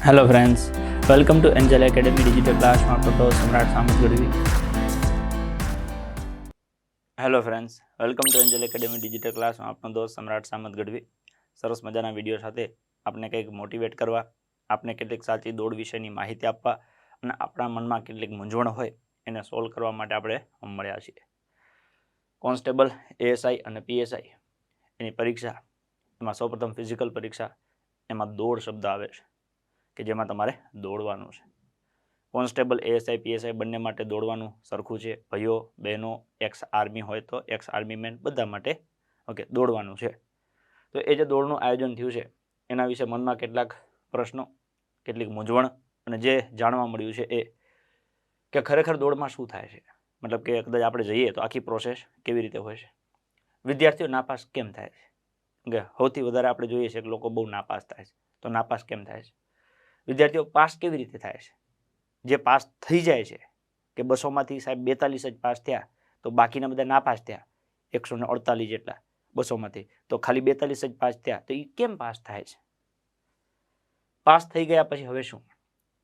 Hello friends, welcome to Angel Academy Digital Class માં આપનો સમ્રાટ Samat Gadhvi. Hello friends, welcome to Angel academy digital ક્લાસમાં આપનો દોસ્ત સમ્રાટ સામત ગઢવી. સરસ મજાના વિડીયો સાથે આપણે કંઈક મોટિવેટ કરવા, આપને કેટલીક સાચી દોડ વિશેની માહિતી આપવા અને આપણા મનમાં કેટલીક મૂંઝવણ હોય એને સોલ્વ કરવા માટે આપણે મળ્યા છીએ. કોન્સ્ટેબલ, એએસઆઈ અને પીએસઆઈ એની પરીક્ષા, એમાં સૌપ્રથમ ફિઝિકલ પરીક્ષા, એમાં દોડ શબ્દ આવે છે કે જેમાં તમારે દોડવાનું છે. કોન્સ્ટેબલ, એએસઆઈ, પીએસઆઈ બંને માટે દોડવાનું સરખું છે. ભાઈઓ બહેનો, એક્સ આર્મી હોય તો એક્સ આર્મી મેન બધા માટે દોડવાનું છે. તો એ જે દોડનું આયોજન થયું છે એના વિશે મનમાં કેટલાક પ્રશ્નો, કેટલીક મૂંઝવણ અને જે જાણવા મળ્યું છે એ કે ખરેખર દોડમાં શું થાય છે, મતલબ કે કદાચ આપણે જઈએ તો આખી પ્રોસેસ કેવી રીતે હોય છે, વિદ્યાર્થીઓ નાપાસ કેમ થાય છે, કે સૌથી વધારે આપણે જોઈએ છે કે લોકો બહુ નાપાસ થાય છે. તો નાપાસ કેમ થાય છે, વિદ્યાર્થીઓ પાસ કેવી રીતે થાય છે, જે પાસ થઈ જાય છે કે 200માંથી સાહેબ 42 જ પાસ થયા તો બાકીના બધા નાપાસ થયા, 148 જેટલા 200માંથી, તો ખાલી 42 જ પાસ થયા, તો એ કેમ પાસ થાય છે? પાસ થઈ ગયા પછી હવે શું,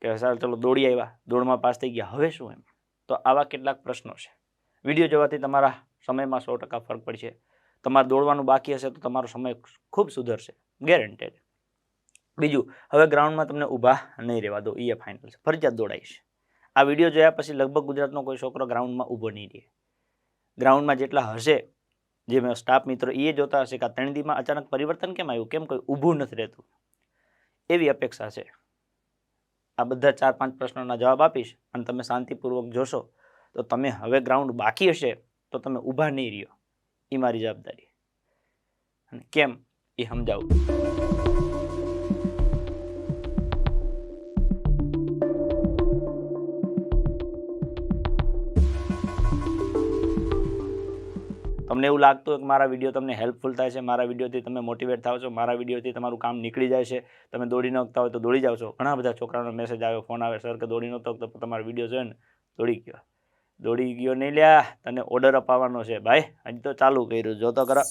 કે સારું ચલો દોડી આવ્યા, દોડમાં પાસ થઈ ગયા, હવે શું? એમ તો આવા કેટલાક પ્રશ્નો છે. વિડીયો જોવાથી તમારા સમયમાં 100% ફરક પડશે. તમારે દોડવાનું બાકી હશે તો તમારો સમય ખૂબ સુધરશે, ગેરંટેડ. બીજું, હવે ગ્રાઉન્ડમાં તમને ઊભા નહીં રહેવા દો, એ ફાઇનલ છે, ફરજિયાત દોડાઈશ. આ વિડીયો જોયા પછી લગભગ ગુજરાતનો કોઈ છોકરો ગ્રાઉન્ડમાં ઊભો નહીં રહે. ગ્રાઉન્ડમાં જેટલા હશે, જે મેં સ્ટાફ મિત્રો એ જોતા હશે કે આ 3 દીમાં અચાનક પરિવર્તન કેમ આવ્યું, કેમ કોઈ ઊભું નથી રહેતું, એવી અપેક્ષા છે. આ બધા 4-5 પ્રશ્નોના જવાબ આપીશ અને તમે શાંતિપૂર્વક જોશો તો તમે હવે ગ્રાઉન્ડ બાકી હશે તો તમે ઊભા નહીં રહ્યો, એ મારી જવાબદારી. અને કેમ એ સમજાવું. તમને એવું લાગતું હોય કે મારા વિડીયો તમને હેલ્પફુલ થાય છે, મારા વિડીયોથી તમે મોટિવેટ થાવ છો, મારા વિડીયોથી તમારું કામ નીકળી જાય છે, તમે દોડી ન શકતા હોય તો દોડી જાઓ છો. ઘણા બધા છોકરાનો મેસેજ આવ્યો, ફોન આવે, સર કે દોડી નહોતો તો તમારો વિડીયો જોયો ને દોડી ગયો નહીં લ્યા, તને ઓર્ડર અપાવવાનો છે ભાઈ, હજી તો ચાલુ કર્યું, જો તો કરો.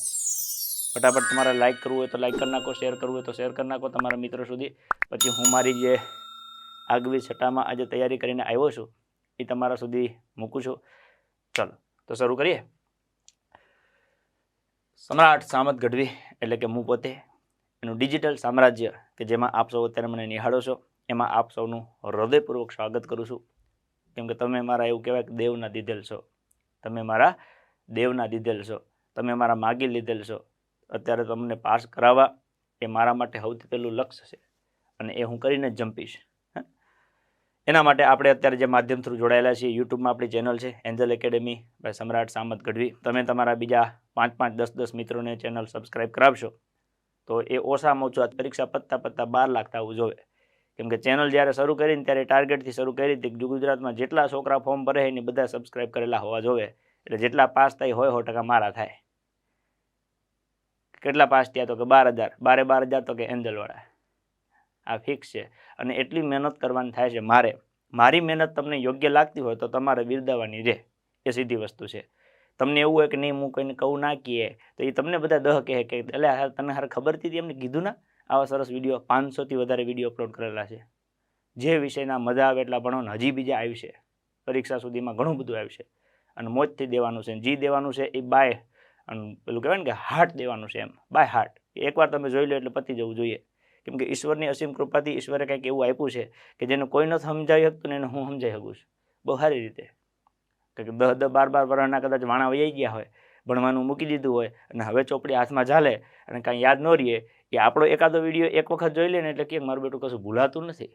ફટાફટ તમારે લાઇક કરવું હોય તો લાઇક કરી નાખો, શેર કરવું હોય તો શેર કરી નાખો તમારા મિત્રો સુધી. પછી હું મારી જે આગવી છઠ્ઠામાં આજે તૈયારી કરીને આવ્યો છું એ તમારા સુધી મૂકું છું. ચાલો તો શરૂ કરીએ. સમ્રાટ સામત ગઢવી એટલે કે હું પોતે, એનું ડિજિટલ સામ્રાજ્ય કે જેમાં આપ સૌ અત્યારે મને નિહાળો છો, એમાં આપ સૌનું હૃદયપૂર્વક સ્વાગત કરું છું. કેમ કે તમે મારા એવું કહેવાય કે દેવના દીધેલ છો, તમે મારા દેવના દીધેલ છો, તમે મારા માગી લીધેલ છો. અત્યારે તમને પાસ કરાવવા એ મારા માટે સૌથી પહેલું લક્ષ્ય છે અને એ હું કરીને જ જંપીશ. એના માટે આપણે અત્યારે જે માધ્યમ થ્રુ જોડાયેલા છીએ, યુટ્યુબમાં આપણી ચેનલ છે એન્જલ એકેડેમી બાય સમ્રાટ સામત ગઢવી. તમે તમારા બીજા 5-5, 10-10 મિત્રોને ચેનલ સબસ્ક્રાઈબ કરાવશો તો એ ઓછામાં ઓછું આ પરીક્ષા પતતા 12 લાખ થવું જોઈએ. કેમ કે ચેનલ જ્યારે શરૂ કરીને ત્યારે ટાર્ગેટથી શરૂ કરી હતી કે ગુજરાતમાં જેટલા છોકરા ફોર્મ ભરે એની બધા સબસ્ક્રાઈબ કરેલા હોવા જોઈએ, એટલે જેટલા પાસ થાય 100% મારા થાય. કેટલા પાસ થયા તો કે 12,000, 12,000 તો કે એન્જલવાળા. આ ફિક્સ છે અને એટલી મહેનત કરવાની થાય છે મારે. મારી મહેનત તમને યોગ્ય લાગતી હોય તો તમારે બિરદાવવાની રહે, એ સીધી વસ્તુ છે. તમને એવું હોય કે નહીં હું કોઈને કહું ના કહીએ તો એ તમને બધા દહ કહે કે એટલે તને હારે ખબર હતી એમને કીધું ના. આવા સરસ વિડીયો 500થી વધારે વિડીયો અપલોડ કરેલા છે. જે વિષયના મજા આવે એટલા ભણો, હજી બીજા આવશે, પરીક્ષા સુધીમાં ઘણું બધું આવશે અને મોજથી દેવાનું છે. જી દેવાનું છે એ બાય, અને પેલું કહેવાય ને કે હાર્ટ દેવાનું છે, એમ બાય હાર્ટ. એકવાર તમે જોઈ લો એટલે પતી જવું જોઈએ. કેમ કે ઈશ્વરની અસીમ કૃપાથી ઈશ્વરે કંઈક એવું આપ્યું છે કે જેને કોઈ નથી સમજાવી શકતું ને એને હું સમજાવી શકું છું બહુ સારી રીતે. કે 10-10, 12-12 વર્ષના કદાચ વાણા વહી ગયા હોય, ભણવાનું મૂકી દીધું હોય અને હવે ચોપડી હાથમાં ઝાલે અને કાંઈ યાદ ન રહીએ, એ આપણો એકાદો વિડીયો એક વખત જોઈ લે ને એટલે કે મારું બેટું કશું ભૂલાતું નથી.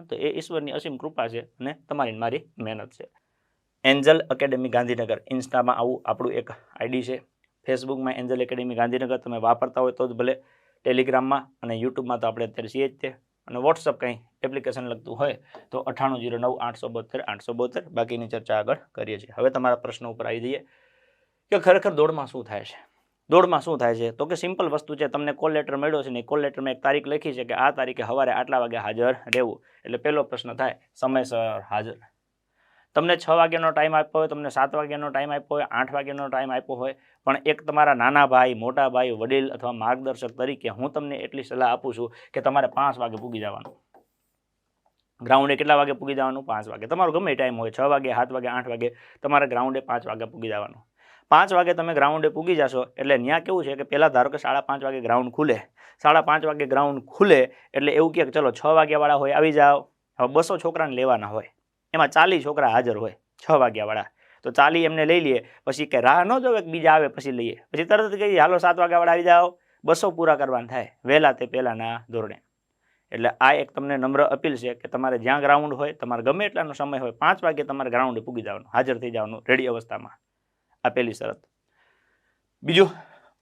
તો એ ઈશ્વરની અસીમ કૃપા છે અને તમારી મારી મહેનત છે. એન્જલ એકેડેમી ગાંધીનગર ઇન્સ્ટામાં આવું આપણું એક આઈડી છે. ફેસબુકમાં એન્જલ એકેડેમી ગાંધીનગર તમે વાપરતા હોય તો જ ભલે. ટેલિગ્રામમાં અને યુટ્યુબમાં તો આપણે અત્યારે છીએ જ તે. અને વોટ્સઅપ કંઈ એપ્લિકેશન લગતું હોય તો 9809822872, બાકીની ચર્ચા આગળ કરીએ છીએ. હવે તમારા પ્રશ્નો ઉપર આવી જઈએ કે ખરેખર દોડમાં શું થાય છે. દોડમાં શું થાય છે તો કે સિમ્પલ વસ્તુ છે. તમને કોલ લેટર મળ્યો છે ને, કોલ લેટરમાં એક તારીખ લખી છે કે આ તારીખે સવારે આટલા વાગે હાજર રહેવું. એટલે પહેલો પ્રશ્ન થાય સમયસર હાજર. તમને 6 વાગ્યાનો ટાઈમ આપ્યો હોય, તમને 7 વાગ્યાનો ટાઈમ આપ્યો હોય, 8 વાગ્યાનો ટાઈમ આપ્યો હોય, પણ એક તમારા નાના ભાઈ, મોટા ભાઈ, વડીલ અથવા માર્ગદર્શક તરીકે હું તમને એટલી સલાહ આપું છું કે તમારે 5 વાગે પૂગી જવાનું. ગ્રાઉન્ડે કેટલા વાગે પૂગી જવાનું? 5 વાગે. તમારો ગમે ટાઈમ હોય, 6 વાગે, 7 વાગે, 8 વાગે, તમારે ગ્રાઉન્ડે 5 વાગે પૂગી જવાનું. 5 વાગે તમે ગ્રાઉન્ડે પૂગી જશો એટલે ત્યાં કેવું છે કે પહેલાં ધારો કે 5:30 વાગે ગ્રાઉન્ડ ખુલે. 5:30 વાગે ગ્રાઉન્ડ ખુલે એટલે એવું કહે કે ચલો 6 વાગ્યાવાળા હોય આવી જાઓ. હવે 200 છોકરાને લેવાના હોય, એમાં 40 છોકરા હાજર હોય 6 વાગ્યાવાળા, તો 40 એમને લઈ લઈએ. પછી કે રાહ ન જોવે કે બીજા આવે પછી લઈએ, પછી તરત જ કહીએ હાલો 7 વાગ્યાવાળા આવી જાઓ. 200 પૂરા કરવાના થાય વહેલા તે પહેલાંના ધોરણે. એટલે આ એક તમને નમ્ર અપીલ છે કે તમારે જ્યાં ગ્રાઉન્ડ હોય, તમારે ગમે એટલાનો સમય હોય, 5 વાગે તમારે ગ્રાઉન્ડે પૂગી જવાનું, હાજર થઈ જવાનું રેડી અવસ્થામાં. આ પહેલી શરત. બીજું,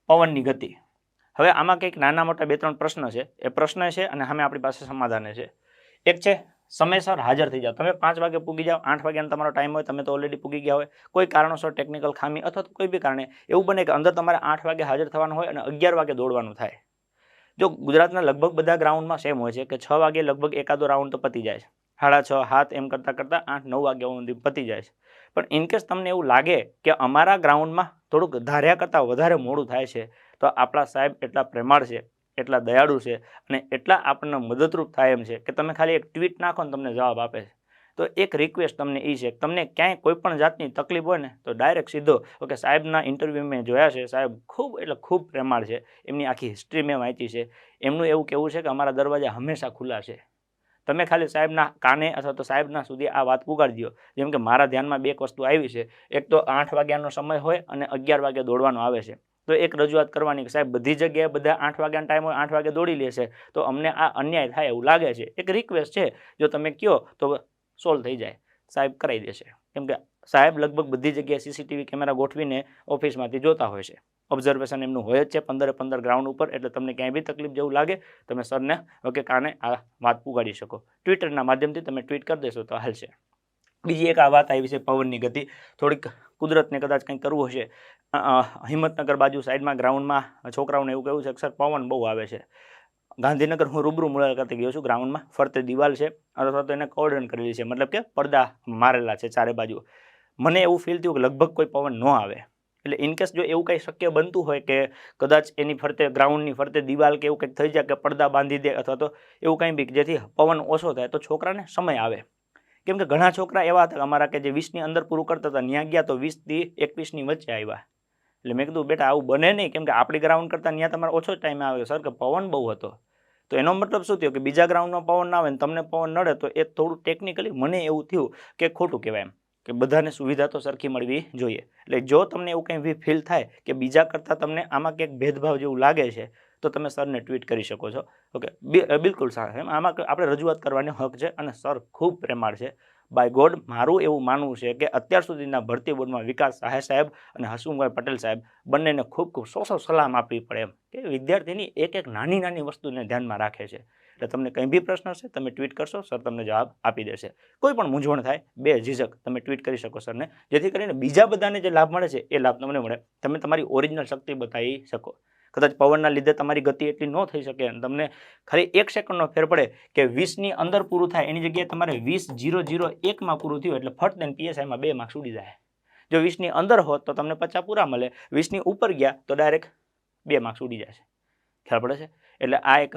પવનની ગતિ. હવે આમાં કંઈક નાના મોટા 2-3 પ્રશ્ન છે. એ પ્રશ્ન છે અને સામે આપણી પાસે સમાધાન છે. એક છે સમયસર હાજર થઈ જાઓ. તમે 5 વાગે પૂગી જાઓ, 8 વાગ્યાનો તમારો ટાઈમ હોય, તમે તો ઓલરેડી પૂગી ગયા હોય, કોઈ કારણોસર ટેકનિકલ ખામી અથવા તો કોઈ બી કારણે એવું બને કે અંદર તમારે 8 વાગે હાજર થવાનું હોય અને 11 વાગે દોડવાનું થાય. જો ગુજરાતના લગભગ બધા ગ્રાઉન્ડમાં સેમ હોય છે કે 6 વાગે લગભગ એકાદો રાઉન્ડ તો પતી જાય છે, 6:30, 7 એમ કરતાં 8-9 વાગ્યા સુધી પતી જાય છે. પણ ઇનકેસ તમને એવું લાગે કે અમારા ગ્રાઉન્ડમાં થોડુંક ધાર્યા કરતાં વધારે મોડું થાય છે, તો આપણા સાહેબ એટલા પ્રેમાળ છે, એટલા દયાળુ છે અને એટલા આપણને મદદરૂપ થાય એમ છે કે તમે ખાલી એક ટ્વીટ નાખો ને તમને જવાબ આપે છે. તો એક રિક્વેસ્ટ તમને એ છે કે તમને ક્યાંય કોઈ પણ જાતની તકલીફ હોય ને તો ડાયરેક્ટ સીધો, ઓકે સાહેબના ઇન્ટરવ્યૂ મેં જોયા છે, સાહેબ ખૂબ એટલે ખૂબ પ્રેમાળ છે, એમની આખી હિસ્ટ્રી મેં વાંચી છે, એમનું એવું કહેવું છે કે અમારા દરવાજા હંમેશા ખુલ્લા છે. તમે ખાલી સાહેબના કાને અથવા તો સાહેબના સુધી આ વાત પુગાડી દો. જેમ કે મારા ધ્યાનમાં 2 વસ્તુ આવી છે. એક તો 8 વાગ્યાનો સમય હોય અને 11 વાગે દોડવાનો આવે છે. તો એક રજૂઆત કરવાની કે સાહેબ બધી જગ્યાએ બધા 8 વાગ્યાનો ટાઈમ હોય, 8 વાગે દોડી લેશે તો અમને આ અન્યાય થાય એવું લાગે છે. એક રિક્વેસ્ટ છે, જો તમે કહો તો સોલ્વ થઈ જાય, સાહેબ કરાવી દેશે. કેમ કે સાહેબ લગભગ બધી જગ્યાએ સીસીટીવી કેમેરા ગોઠવીને ઓફિસમાંથી જોતા હોય છે. ઓબ્ઝર્વેશન એમનું હોય જ છે 15 ગ્રાઉન્ડ ઉપર. એટલે તમને ક્યાંય બી તકલીફ જેવું લાગે તમે સરને ઓકે કાને આ વાત પુગાડી શકો. ટ્વિટરના માધ્યમથી તમે ટ્વીટ કરી દેશો તો હાલશે. બીજી એક આ વાત આવી છે પવનની ગતિ. થોડીક કુદરતને કદાચ કંઈક કરવું હશે. હિંમતનગર બાજુ સાઈડમાં ગ્રાઉન્ડમાં છોકરાઓને એવું કહેવું છે કે સર પવન બહુ આવે છે. ગાંધીનગર હું રૂબરૂ મુલાકાતે ગયો છું. ગ્રાઉન્ડમાં ફરતે દિવાલ છે અથવા તો એને કોર્ડન કરેલી છે, મતલબ કે પડદા મારેલા છે ચારે બાજુ. મને એવું ફીલ થયું કે લગભગ કોઈ પવન ન આવે. એટલે ઇનકેસ જો એવું કંઈ શક્ય બનતું હોય કે કદાચ એની ફરતે ગ્રાઉન્ડની ફરતે દિવાલ કે એવું કંઈક થઈ જાય કે પડદા બાંધી દે અથવા તો એવું કંઈ બી જેથી પવન ઓછો થાય તો છોકરાને સમય આવે. કેમ કે ઘણા છોકરા એવા હતા અમારા કે જે 20ની અંદર પૂરું કરતા હતા, ત્યાં ગયા તો 20થી 21ની વચ્ચે આવ્યા. એટલે મેં કીધું બેટા આવું બને નહીં, કેમ કે આપણી ગ્રાઉન્ડ કરતાં ત્યાં તમારે ઓછો ટાઈમે આવે સર કે પવન બહુ હતો. તો એનો મતલબ શું થયો કે બીજા ગ્રાઉન્ડમાં પવન ના આવે ને તમને પવન નડે તો એ થોડું ટેકનિકલી મને એવું થયું કે ખોટું કહેવાય એમ, કે બધાને સુવિધા તો સરખી મળવી જોઈએ. એટલે જો તમને એવું કંઈ ફીલ થાય કે બીજા કરતાં તમને આમાં ક્યાંક ભેદભાવ જેવું લાગે છે તો તમે સરને ટ્વીટ કરી શકો છો. ઓકે, બિલકુલ સાહેબ, આમાં આપણે રજૂઆત કરવાનો હક છે અને સર ખૂબ પ્રેમાળ છે. બાય ગોડ મારું એવું માનવું છે કે અત્યાર સુધીના ભરતી બોર્ડમાં વિકાસ સહાય સાહેબ અને હસમુખભાઈ પટેલ સાહેબ બંનેને ખૂબ ખૂબ સો સલામ આપવી પડે એમ કે વિદ્યાર્થીની એક નાની વસ્તુને ધ્યાનમાં રાખે છે. એટલે તમને કંઈ બી પ્રશ્ન હશે તમે ટ્વીટ કરશો, સર તમને જવાબ આપી દેશે. કોઈ પણ મૂંઝવણ થાય બેઝિઝક તમે ટ્વીટ કરી શકો સરને, જેથી કરીને બીજા બધાને જે લાભ મળે છે એ લાભ તમને મળે. તમે તમારી ઓરિજિનલ શક્તિ બતાવી શકો. કદાચ પવનના લીધે તમારી ગતિ એટલી ન થઈ શકે અને તમને ખાલી 1 સેકન્ડનો ફેર પડે કે 20ની અંદર પૂરું થાય એની જગ્યાએ તમારે 20:001માં પૂરું થયું એટલે ફટ દઈને પીએસઆઈમાં 2 માર્ક્સ ઉડી જાય. જો 20ની અંદર હોત તો તમને 50 પૂરા મળે, 20ની ઉપર ગયા તો ડાયરેક્ટ 2 માર્ક્સ ઉડી જાય છે. ખ્યાલ પડે છે? એટલે આ એક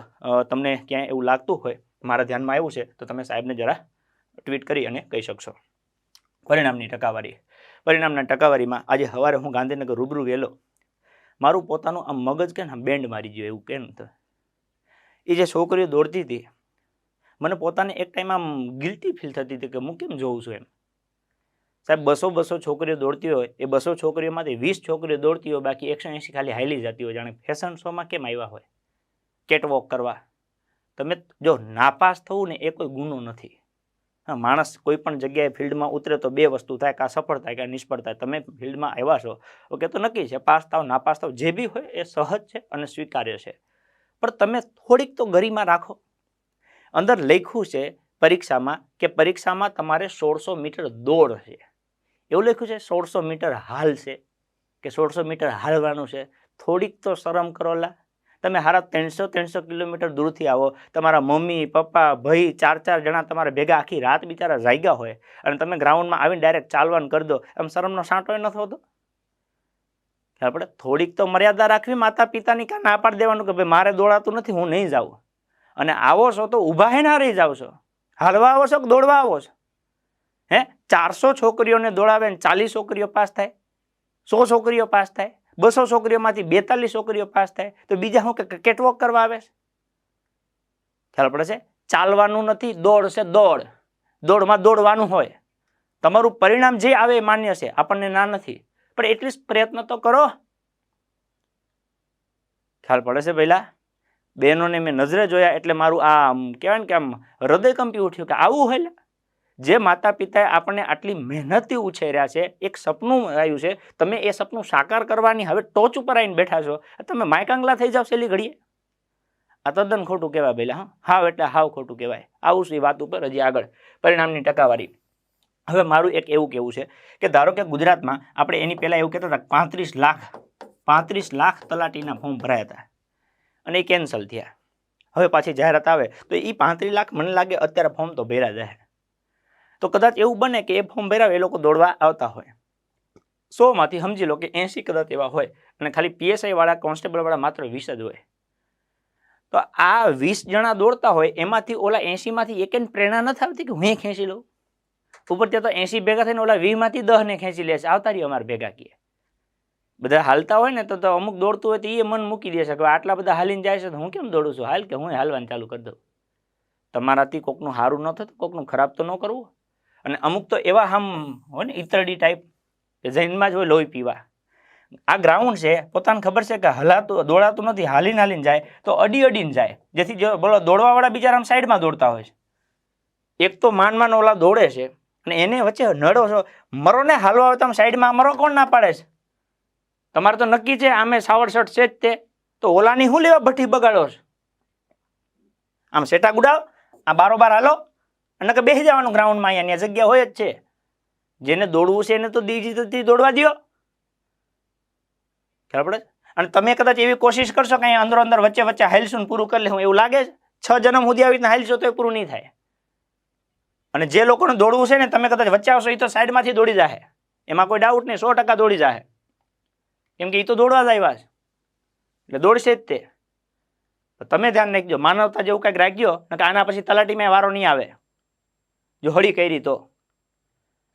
તમને ક્યાંય એવું લાગતું હોય મારા ધ્યાનમાં આવ્યું છે તો તમે સાહેબને જરા ટ્વીટ કરી અને કહી શકશો. પરિણામની ટકાવારી. પરિણામના ટકાવારીમાં આજે સવારે હું ગાંધીનગર રૂબરૂ ગયેલો. મારું પોતાનું આમ મગજ કે ને બેન્ડ મારી ગયો એવું કેમ તો એ જે છોકરીઓ દોડતી હતી મને પોતાને એક ટાઈમ આમ ગિલ્ટી ફીલ થતી હતી કે હું કેમ જોઉં છું એમ. સાહેબ 200 છોકરીઓ દોડતી હોય, એ 200 છોકરીઓમાંથી 20 છોકરીઓ દોડતી હોય, બાકી 180 ખાલી હાલી જતી હોય. જાણે ફેશન શોમાં કેમ આવ્યા હોય કેટવોક કરવા. તમે જો નાપાસ થવું ને એ કોઈ ગુનો નથી. હા, માણસ કોઈ પણ જગ્યાએ ફિલ્ડમાં ઉતરે તો 2 વસ્તુ થાય, કાં સફળ થાય કાં નિષ્ફળ થાય. તમે ફિલ્ડમાં આવ્યા છો ઓકે તો નક્કી છે પાસ થાવ નાપાસ થાવ જે બી હોય એ સહજ છે અને સ્વીકાર્ય છે. પણ તમે થોડીક તો ગરિમા રાખો. અંદર લખ્યું છે પરીક્ષામાં કે પરીક્ષામાં તમારે 1600 મીટર દોડ છે, એવું લખ્યું છે 1600 મીટર હાલશે કે 1600 મીટર હાલવાનું છે. થોડીક તો શરમ કરો લા. તમે હારા 300 કિલોમીટર દૂરથી આવો, તમારા મમ્મી પપ્પા ભાઈ 4 જણા તમારે ભેગા આખી રાત બિચારા જાગ્યા હોય અને તમે ગ્રાઉન્ડમાં આવીને ડાયરેક્ટ ચાલવાનું કરી દો, એમ શરમનો સાંટો નથી હોતો. આપણે થોડીક તો મર્યાદા રાખવી માતા પિતાની, કાં ના પાડી દેવાનું કે ભાઈ મારે દોડાતું નથી હું નહીં જાઉં. અને આવો છો તો ઊભા હે ના રહી જાવ છો. હાલવા આવો છો કે દોડવા આવો છો? હે 400 છોકરીઓને દોડાવે ને 40 છોકરીઓ પાસ થાય, 100 છોકરીઓ પાસ થાય, 200 છોકરીઓમાંથી 42 છોકરીઓ પાસ થાય, તો બીજા શું કેટવોક કરવા આવે છે? ખ્યાલ પડે છે? ચાલવાનું નથી, દોડ છે દોડ. દોડમાં દોડવાનું હોય. તમારું પરિણામ જે આવે એ માન્ય છે, આપણને ના નથી, પણ એટલીસ્ટ પ્રયત્ન તો કરો. ખ્યાલ પડે છે પહેલા? બહેનોને મેં નજરે જોયા એટલે મારું આમ કહેવાય ને કે આમ હૃદય કંપી ઉઠ્યું કે આવું હોય. જે માતા પિતાએ આપણને આટલી મહેનતથી ઉછેર્યા છે, એક સપનું આવ્યું છે, તમે એ સપનું સાકાર કરવાની હવે ટોચ ઉપર આવીને બેઠા છો, તમે માયકાંગલા થઈ જાવ છેલ્લી ઘડીએ. આ તદ્દન ખોટું કહેવાય પહેલા. હાવ એટલે હાવ ખોટું કહેવાય. આવું છે વાત ઉપર હજી આગળ પરિણામની ટકાવારી. હવે મારું એક એવું કહેવું છે કે ધારો કે ગુજરાતમાં આપણે એની પહેલા એવું કહેતા હતા 35 લાખ તલાટીના ફોર્મ ભરાયા હતા અને એ કેન્સલ થયા. હવે પાછી જાહેરાત આવે તો એ 35 લાખ મને લાગે અત્યારે ફોર્મ તો ભર્યા જાય. તો કદાચ એવું બને કે એ ફોર્મ ભરાવે એ લોકો દોડવા આવતા હોય, 100 માંથી સમજી લો કે 80 કદાચ એવા હોય અને ખાલી PSI વાળા કોન્સ્ટેબલ વાળા માત્ર 20 જ હોય. તો આ 20 જણા દોડતા હોય એમાંથી ઓલા 80 માંથી એકેને પ્રેરણા નથી આવતી કે હું ખેંચી લઉં. ઉપર ત્યાં તો 80 ભેગા થઈને ઓલા 20 માંથી 10 ને ખેંચી લે છે, આવતા રહ્યો અમારે ભેગા કીએ. બધા હાલતા હોય ને તો અમુક દોડતું હોય તો એ મન મૂકી દે છે કે આટલા બધા હાલીને જાય છે તો હું કેમ દોડું છું, હાલ કે હું હાલવાનું ચાલુ કરી દઉં. તમારાથી કોકનું સારું ન થતું, કોકનું ખરાબ તો ન કરવું. અને અમુક તો એવા આમ હોય ને ઈતરડી ટાઈપ કે જૈનમાં જ હોય લોહી પીવા. આ ગ્રાઉન્ડ છે, પોતાને ખબર છે કે હલાતું દોડાતું નથી, હાલીને જાય તો અડીને જાય, જેથી જો બોલો દોડવાવાળા બિચારા સાઈડમાં દોડતા હોય છે. એક તો માન ઓલા દોડે છે અને એને વચ્ચે નડો છો, મરો ને હાલવા હોય તો સાઈડમાં મરો, કોણ ના પાડે છે? તમારે તો નક્કી છે આમે સાવરસટ છે જ તે, તો ઓલાની શું લેવા ભઠ્ઠી બગાડો છે? આમ સેટા ગુડાવ, આ બારોબાર હાલો અને કે બેસી જવાનું ગ્રાઉન્ડમાં. અહીંયા જગ્યા હોય જ છે. જેને દોડવું છે એને તો દીજી દોડવા દો. ખ્યાલ પડે? અને તમે કદાચ એવી કોશિશ કરશો કે અહીંયા અંદર વચ્ચે હાલશું ને પૂરું કરી લેવું, એવું લાગે છે 6 જન્મ સુધી આવી રીતના હાલશો તો એ પૂરું નહીં થાય. અને જે લોકોને દોડવું છે ને તમે કદાચ વચ્ચે આવશો એ તો સાઈડમાંથી દોડી જાય, એમાં કોઈ ડાઉટ નહીં, 100% દોડી જાય. કેમ કે એ તો દોડવા જ આવ્યા છે એટલે દોડશે જ તે. તમે ધ્યાન રાખજો, માનવતા જેવું કંઈક રાખજો કે આના પછી તલાટીમાં વારો નહીં આવે જો હળી કરી તો.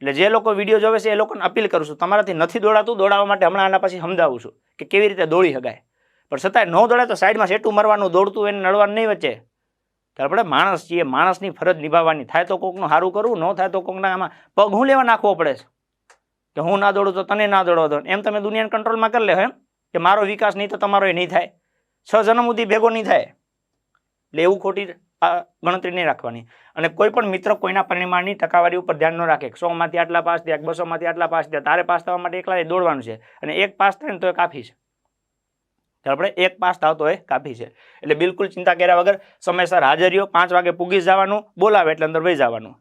એટલે જે લોકો વિડીયો જોવે છે એ લોકોને અપીલ કરું છું, તમારાથી નથી દોડાતું, દોડાવવા માટે હમણાં આના પછી સમજાવું છું કે કેવી રીતે દોડી શકાય. પણ છતાંય ન દોડે તો સાઈડમાં સેટું મરવાનું, દોડતું એને નડવાનું નહીં વચ્ચે. ત્યારે આપણે માણસ છીએ, માણસની ફરજ નિભાવવાની. થાય તો કોકનું સારું કરવું, ન થાય તો કોકના આમાં પગ હું લેવા નાખવો પડે છે કે હું ના દોડું તો તને ના દોડવા દો. એમ તમે દુનિયાને કંટ્રોલમાં કરી લે એમ કે મારો વિકાસ નહીં તો તમારો એ નહીં થાય, 6 જન્મ સુધી ભેગો નહીં થાય. એટલે એવું ખોટી ગણતરી નહીં રાખવાની. અને કોઈ પણ મિત્ર કોઈના પરિમાણની ટકાવારી ઉપર ધ્યાન ન રાખે. 100 માંથી આટલા પાસ થયા, 200 માંથી આટલા પાસ થયા, તારે પાસ થવા માટે એકલા દોડવાનું છે. અને એક પાસ થાય ને તો એ કાફી છે. આપણે એક પાસ થાવ તો એ કાફી છે. એટલે બિલકુલ ચિંતા કર્યા વગર સમયસર હાજરીઓ, 5 વાગે પૂગી જવાનું, બોલાવે એટલે અંદર વહી જવાનું.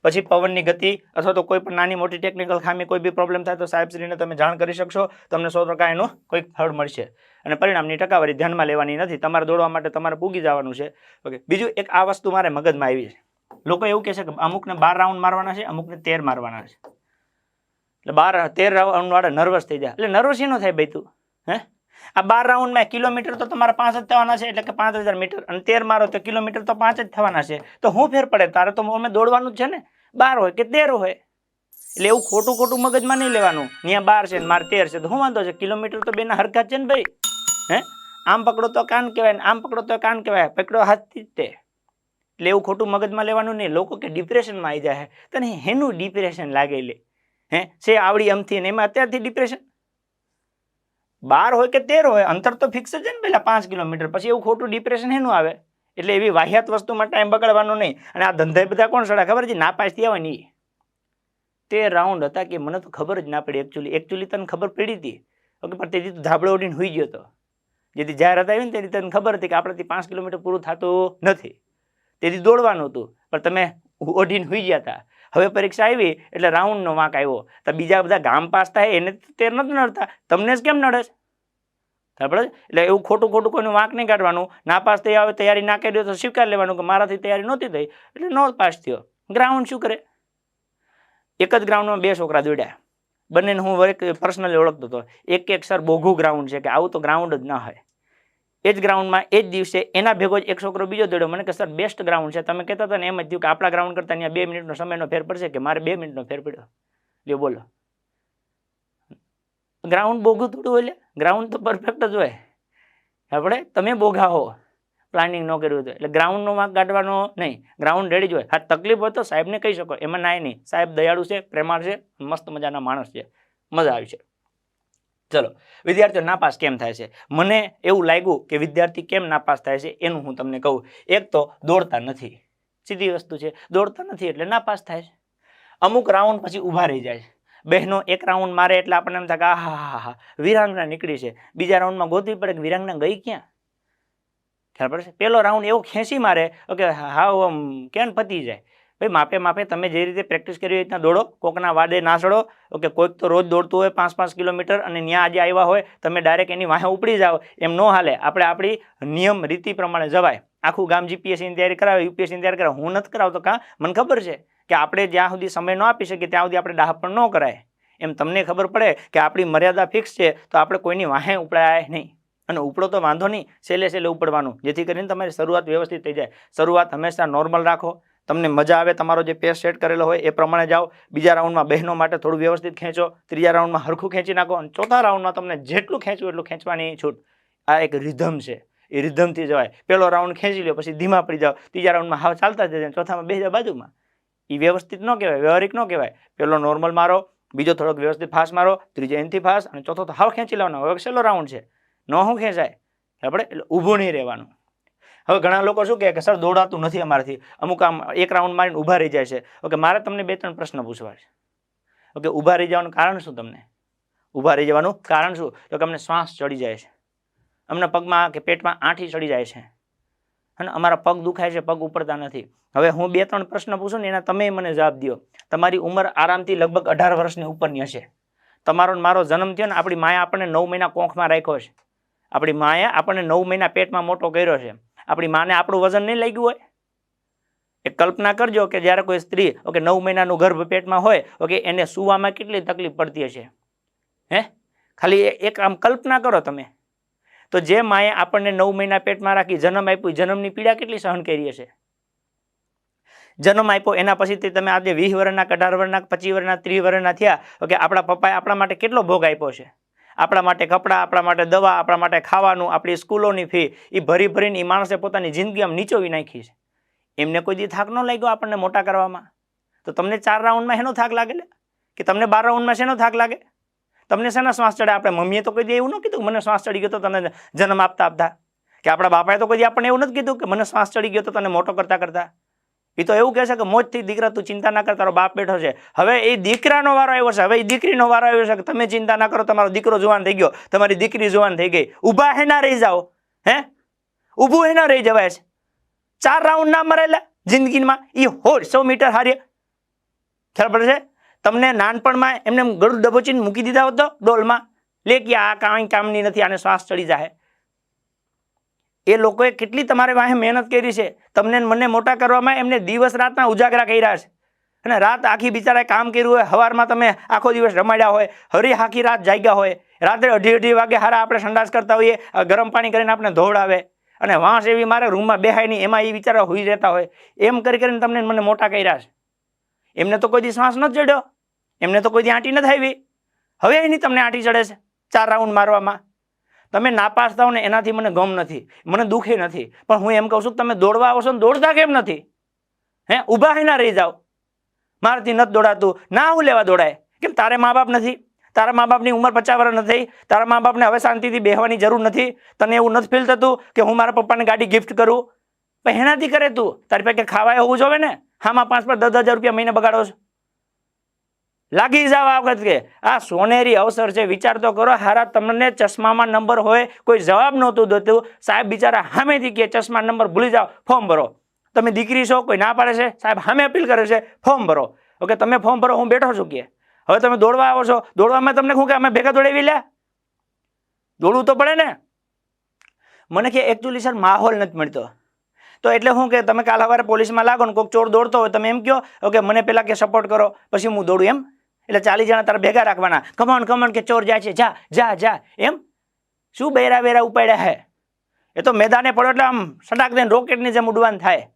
પછી પવનની ગતિ અથવા તો કોઈ પણ નાની મોટી ટેકનિકલ ખામી, કોઈ બી પ્રોબ્લેમ થાય તો સાહેબશ્રીને તમે જાણ કરી શકશો, તમને 100% એનું કોઈક ફળ મળશે. અને પરિણામની ટકાવારી ધ્યાનમાં લેવાની નથી, તમારે દોડવા માટે તમારે પૂગી જવાનું છે. ઓકે, બીજું એક આ વસ્તુ મારે મગજમાં આવી છે. લોકો એવું કહે છે કે અમુકને 12 રાઉન્ડ મારવાના છે, અમુકને 13 મારવાના છે. એટલે 13 રાઉન્ડ વાળા નર્વસ થઈ જાય. એટલે નર્વસ એનો થાય ભાઈ તું, હે આ 12 રાઉન્ડમાં કિલોમીટર તો તમારા 5 જ થવાના છે, એટલે કે 5000 મીટર. અને 13 મારો તો કિલોમીટર તો 5 જ થવાના છે. તો હું ફેર પડે? તારે તો અમે દોડવાનું જ છે ને, 12 હોય કે 13 હોય. એટલે એવું ખોટું મગજમાં નહીં લેવાનું. ત્યાં 12 છે મારે 13 છે તો શું વાંધો છે? કિલોમીટર તો બેના હરખા છે ને ભાઈ. હે આમ પકડો તો કાન કહેવાય ને આમ પકડો તો કાન કહેવાય, પકડો હાથથી જ તે. એટલે એવું ખોટું મગજમાં લેવાનું નહીં. લોકો કે ડિપ્રેશનમાં આવી જાય, તને હેનું ડિપ્રેશન લાગે? લે છે આવડી અમથી ને એમાં અત્યારથી ડિપ્રેશન? 12 હોય કે 13 હોય, અંતર તો ફિક્સ જ છે ને પેલા 5 કિલોમીટર. પછી એવું ખોટું ડિપ્રેશન હેનું આવે? એટલે એવી વાહિયાત વસ્તુમાં ટાઈમ બગાડવાનો નહીં. અને આ ધંધા બધા કોણ સડા ખબર છે? ના પાસ થયા હોય ને 13 રાઉન્ડ હતા કે મને તો ખબર જ ના પડી. એકચ્યુઅલી તને ખબર પડી હતી, ઓકે, પણ તેથી તું ધાબળો ઉડીને હોઈ ગયો હતો. જેથી જાહેરાત આવી ને તેથી તને ખબર હતી કે આપણાથી 5 કિલોમીટર પૂરું થતું નથી, તેથી દોડવાનું હતું, પણ તમે ઓઢીને હોઈ ગયા હતા. હવે પરીક્ષા આવી એટલે રાઉન્ડનો વાંક આવ્યો, તો બીજા બધા ગામ પાસ થાય એને 13 નથી નડતા, તમને જ કેમ નડે છે? બરાબર? એટલે એવું ખોટું કોઈનું વાંક નહીં કાઢવાનું. ના પાસ થઈ આવે, તૈયારી ના કરી તો સ્વીકાર લેવાનું કે મારાથી તૈયારી નહોતી થઈ એટલે નો પાસ થયો. ગ્રાઉન્ડ શું કરે? એક જ ગ્રાઉન્ડમાં 2 છોકરા દોડ્યા, બંનેને હું પર્સનલી ઓળખતો હતો. એક સર બોઘું ગ્રાઉન્ડ છે કે આવું તો ગ્રાઉન્ડ જ ના હોય. એ જ ગ્રાઉન્ડમાં એ જ દિવસે એના ભેગો જ એક છોકરો બીજો દોડ્યો. મને કે સર બેસ્ટ ગ્રાઉન્ડ છે. તમે કહેતા હતા ને એમ જ થયું કે આપણા ગ્રાઉન્ડ કરતાં અહીંયા 2 મિનિટનો સમયનો ફેર પડશે, કે મારે 2 મિનિટનો ફેર પડ્યો. લ્યો બોલો, ગ્રાઉન્ડ બોગું થોડું હોય? ગ્રાઉન્ડ તો પરફેક્ટ જ હોય. આપણે તમે બોગા હો, પ્લાનિંગ ન કર્યું હતું. એટલે ગ્રાઉન્ડનો માર્ક કાઢવાનો નહીં, ગ્રાઉન્ડ રેડી જ હોય. હા, તકલીફ હોય તો સાહેબને કહી શકો, એમાં નાય નહીં. સાહેબ દયાળુ છે, પ્રેમાળ છે, મસ્ત મજાના માણસ છે, મજા આવી છે. ચલો, વિદ્યાર્થીઓ નાપાસ કેમ થાય છે? મને એવું લાગ્યું કે વિદ્યાર્થી કેમ નાપાસ થાય છે એનું હું તમને કહું. એક તો દોડતા નથી, સીધી વસ્તુ છે. દોડતા નથી એટલે નાપાસ થાય છે. અમુક રાઉન્ડ પછી ઊભા રહી જાય છે. બહેનો એક રાઉન્ડ મારે એટલે આપણને એમ થાય કે આહા વીરાંગના નીકળી છે. બીજા રાઉન્ડમાં ગોતવી પડે કે વીરાંગના ગઈ ક્યાં, ખ્યાલ પડશે. પેલો રાઉન્ડ એવો ખેંચી મારે કે હાવ કેમ પતી જાય. ભાઈ માપે માપે તમે જે રીતે પ્રેક્ટિસ કરી એ રીતના દોડો, કોકના વાડે ના ચડો. ઓકે, કોઈક તો રોજ દોડતું હોય 5-5 કિલોમીટર અને ત્યાં આજે આવ્યા હોય તમે ડાયરેક્ટ એની વાહે ઉપડી જાઓ, એમ ન હાલે. આપણે આપણી નિયમ રીતિ પ્રમાણે જવાય. આખું ગામ જીપીએસસીની તૈયારી કરાવે, યુપીએસસીની તૈયારી કરાવે, હું નથી કરાવતો. કાં મને ખબર છે કે આપણે જ્યાં સુધી સમય ન આપી શકીએ ત્યાં સુધી આપણે ડાહપણ ન કરાય. એમ તમને ખબર પડે કે આપણી મર્યાદા ફિક્સ છે તો આપણે કોઈની વાહે ઉપડાય નહીં. અને ઉપડો તો વાંધો નહીં, છેલ્લે ઉપડવાનું, જેથી કરીને તમારી શરૂઆત વ્યવસ્થિત થઈ જાય. શરૂઆત હંમેશા નોર્મલ રાખો, તમને મજા આવે, તમારો જે પેસ સેટ કરેલો હોય એ પ્રમાણે જાઓ. બીજા રાઉન્ડમાં બહેનો માટે થોડું વ્યવસ્થિત ખેંચો, ત્રીજા રાઉન્ડમાં હરખું ખેંચી નાખો, અને ચોથા રાઉન્ડમાં તમને જેટલું ખેંચવું એટલું ખેંચવાની છૂટ. આ એક રિધમ છે, એ રિધમથી જવાય. પહેલો રાઉન્ડ ખેંચી લો, પછી ધીમા પડી જાઓ, ત્રીજા રાઉન્ડમાં હાવ ચાલતા જ જાય, ચોથામાં બે બાજુમાં. એ વ્યવસ્થિત ન કહેવાય, વ્યવહારિક ન કહેવાય. પહેલો નોર્મલ મારો, બીજો થોડોક વ્યવસ્થિત ફાસ્ટ મારો, ત્રીજો એનથી ફાસ્ટ, અને ચોથો તો હાવ ખેંચી લેવાનો. હવે છેલ્લો રાઉન્ડ છે, ન હું ખેંચાય આપણે, એટલે ઊભું નહીં રહેવાનું. હવે ઘણા લોકો શું કહે કે સર દોડાતું નથી અમારાથી, અમુક આમ એક રાઉન્ડ મારીને ઊભા રહી જાય છે. ઓકે, મારે તમને 2-3 પ્રશ્ન પૂછવા છે. ઓકે, ઊભા રહી જવાનું કારણ શું? તમને ઊભા રહી જવાનું કારણ શું? તો કે અમને શ્વાસ ચડી જાય છે, અમને પગમાં કે પેટમાં આંઠી ચડી જાય છે, અને અમારા પગ દુખાય છે, પગ ઉપડતા નથી. હવે હું 2-3 પ્રશ્ન પૂછું ને એના તમે મને જવાબ દો. તમારી ઉંમર આરામથી લગભગ 18 વર્ષની ઉપરની હશે. તમારો મારો જન્મ થયો ને, આપણી માએ આપણને 9 મહિના કોંખમાં રાખ્યો છે. આપણી માએ આપણને 9 મહિના પેટમાં મોટો કર્યો છે. આપણી માને આપણું વજન નહીં લાગ્યું હોય? એક કલ્પના કરજો કે જ્યારે કોઈ સ્ત્રી ઓકે 9 મહિનાનું ગર્ભ પેટમાં હોય, ઓકે, એને સુવામાં કેટલી તકલીફ પડતી હશે. હે, ખાલી એક આમ કલ્પના કરો તમે. તો જે માએ આપણને 9 મહિના પેટમાં રાખી જન્મ આપ્યું, જન્મની પીડા કેટલી સહન કરી હશે. જન્મ આપ્યો એના પછીથી તમે આજે 20 વર્ષના, 18 વર્ષના, 25 વર્ષના, 30 વર્ષના થયા. ઓકે, આપણા પપ્પાએ આપણા માટે કેટલો ભોગ આપ્યો છે. આપણા માટે કપડાં, આપણા માટે દવા, આપણા માટે ખાવાનું, આપણી સ્કૂલોની ફી, એ ભરી ભરીને એ માણસે પોતાની જિંદગી આમ નીચોવી નાખી છે. એમને કોઈ દી થાક ન લાગ્યો આપણને મોટા કરવામાં? તો તમને 4 રાઉન્ડમાં શેનો થાક લાગે કે તમને 12 રાઉન્ડમાં શેનો થાક લાગે? તમને શેના શ્વાસ ચડે? આપણે મમ્મીએ તો કોઈ દી એવું ન કીધું મને શ્વાસ ચડી ગયો તો તને જન્મ આપતા, કે આપણા બાપાએ તો કોઈ દી આપણને એવું નથી કીધું કે મને શ્વાસ ચડી ગયો તો તને મોટો કરતા. એ તો એવું કહે છે કે મોજથી દીકરા તું ચિંતા ના કર, તારો બાપ બેઠો છે. હવે એ દીકરાનો વારો આવ્યો છે, હવે એ દીકરીનો વારો આવ્યો છે કે તમે ચિંતા ના કરો, તમારો દીકરો જુવાન થઈ ગયો, તમારી દીકરી જુવાન થઈ ગઈ. ઊભા હે ના રહી જાઓ. હે, ઊભું હે ના રહી જવાય છે. 4 રાઉન્ડ ના મરેલા જિંદગીમાં, એ હોડ 100 મીટર હારીએ. ખ્યાલ પડે છે? તમને નાનપણમાં એમને ગળું દબોચીને મૂકી દીધા હોત તો ડોલમાં, લે કે આ કાંઈ કામની નથી, આને શ્વાસ ચડી જાય. એ લોકોએ કેટલી તમારે વાહે મહેનત કરી છે તમને મને મોટા કરવામાં. એમને દિવસ રાતના ઉજાગરા કર્યા છે, અને રાત આખી બિચારાએ કામ કર્યું હોય. સવારમાં તમે આખો દિવસ રમાડ્યા હોય, હરી આખી રાત જાગ્યા હોય, રાત્રે 2:30 વાગે હારા આપણે સંડાસ કરતા હોઈએ, ગરમ પાણી કરીને આપણે ધોવડાવે, અને વાંસ એવી મારે રૂમમાં બેહાય નહીં, એમાં એ બિચારા હુઈ રહેતા હોય. એમ કરીને તમને મને મોટા કર્યા છે. એમને તો કોઈ દી શ્વાસ ન ચડ્યો, એમને તો કોઈ દી આંટી નથી આવી. હવે એની તમને આંટી ચડે છે 4 રાઉન્ડ મારવામાં. તમે નાપાસ થાવ ને એનાથી મને ગમ નથી, મને દુઃખે નથી, પણ હું એમ કહું છું કે તમે દોડવા આવો છો ને દોડતા કેમ નથી? હે, ઊભા હે ના રહી જાઓ. મારાથી નથી દોડાતું, ના હું લેવા દોડાય? કેમ તારે મા બાપ નથી? તારા મા બાપની ઉંમર 50 વર્ષ નથી? તારા મા બાપને હવે શાંતિથી બેહવાની જરૂર નથી? તને એવું નથી ફીલ થતું કે હું મારા પપ્પાને ગાડી ગિફ્ટ કરું? પણ એનાથી કરે તું, તારી પાસે ખાવાય હોવું જોવે ને. હામાં 5-10 હજાર રૂપિયા મહિને બગાડો છો. લાગી જાવ આ વખત કે આ સોનેરી અવસર છે, વિચાર તો કરો. હારા તમને ચશ્મામાં નંબર હોય, કોઈ જવાબ નહોતું દેતું, સાહેબ બિચારા સામેથી કે ચશ્મા નંબર ભૂલી જાઓ, ફોર્મ ભરો. તમે દીકરી છો, કોઈ ના પાડે છે? સાહેબ સામે અપીલ કરે છે, ફોર્મ ભરો. ઓકે, તમે ફોર્મ ભરો, હું બેઠો છું કે. હવે તમે દોડવા આવો છો, દોડવામાં તમને શું કે અમે ભેગા દોડાવી લે? દોડવું તો પડે ને. મને કે એકચ્યુઅલી સર માહોલ નથી મળતો, તો એટલે શું કે તમે કાલ સવારે પોલીસમાં લાગો ને કોઈક ચોર દોડતો હોય, તમે એમ કહો ઓકે મને પેલા કે સપોર્ટ કરો, પછી હું દોડું એમ. એટલે 40 જણા તારા ભેગા રાખવાના, કમોન કમોન કે ચોર જાય છે, જા જા જા. એમ શું બેરા ઉપાડ્યા હે? એ તો મેદાને પડો એટલે આમ સટાક દઈને રોકેટની જેમ ઉડવાન થાય.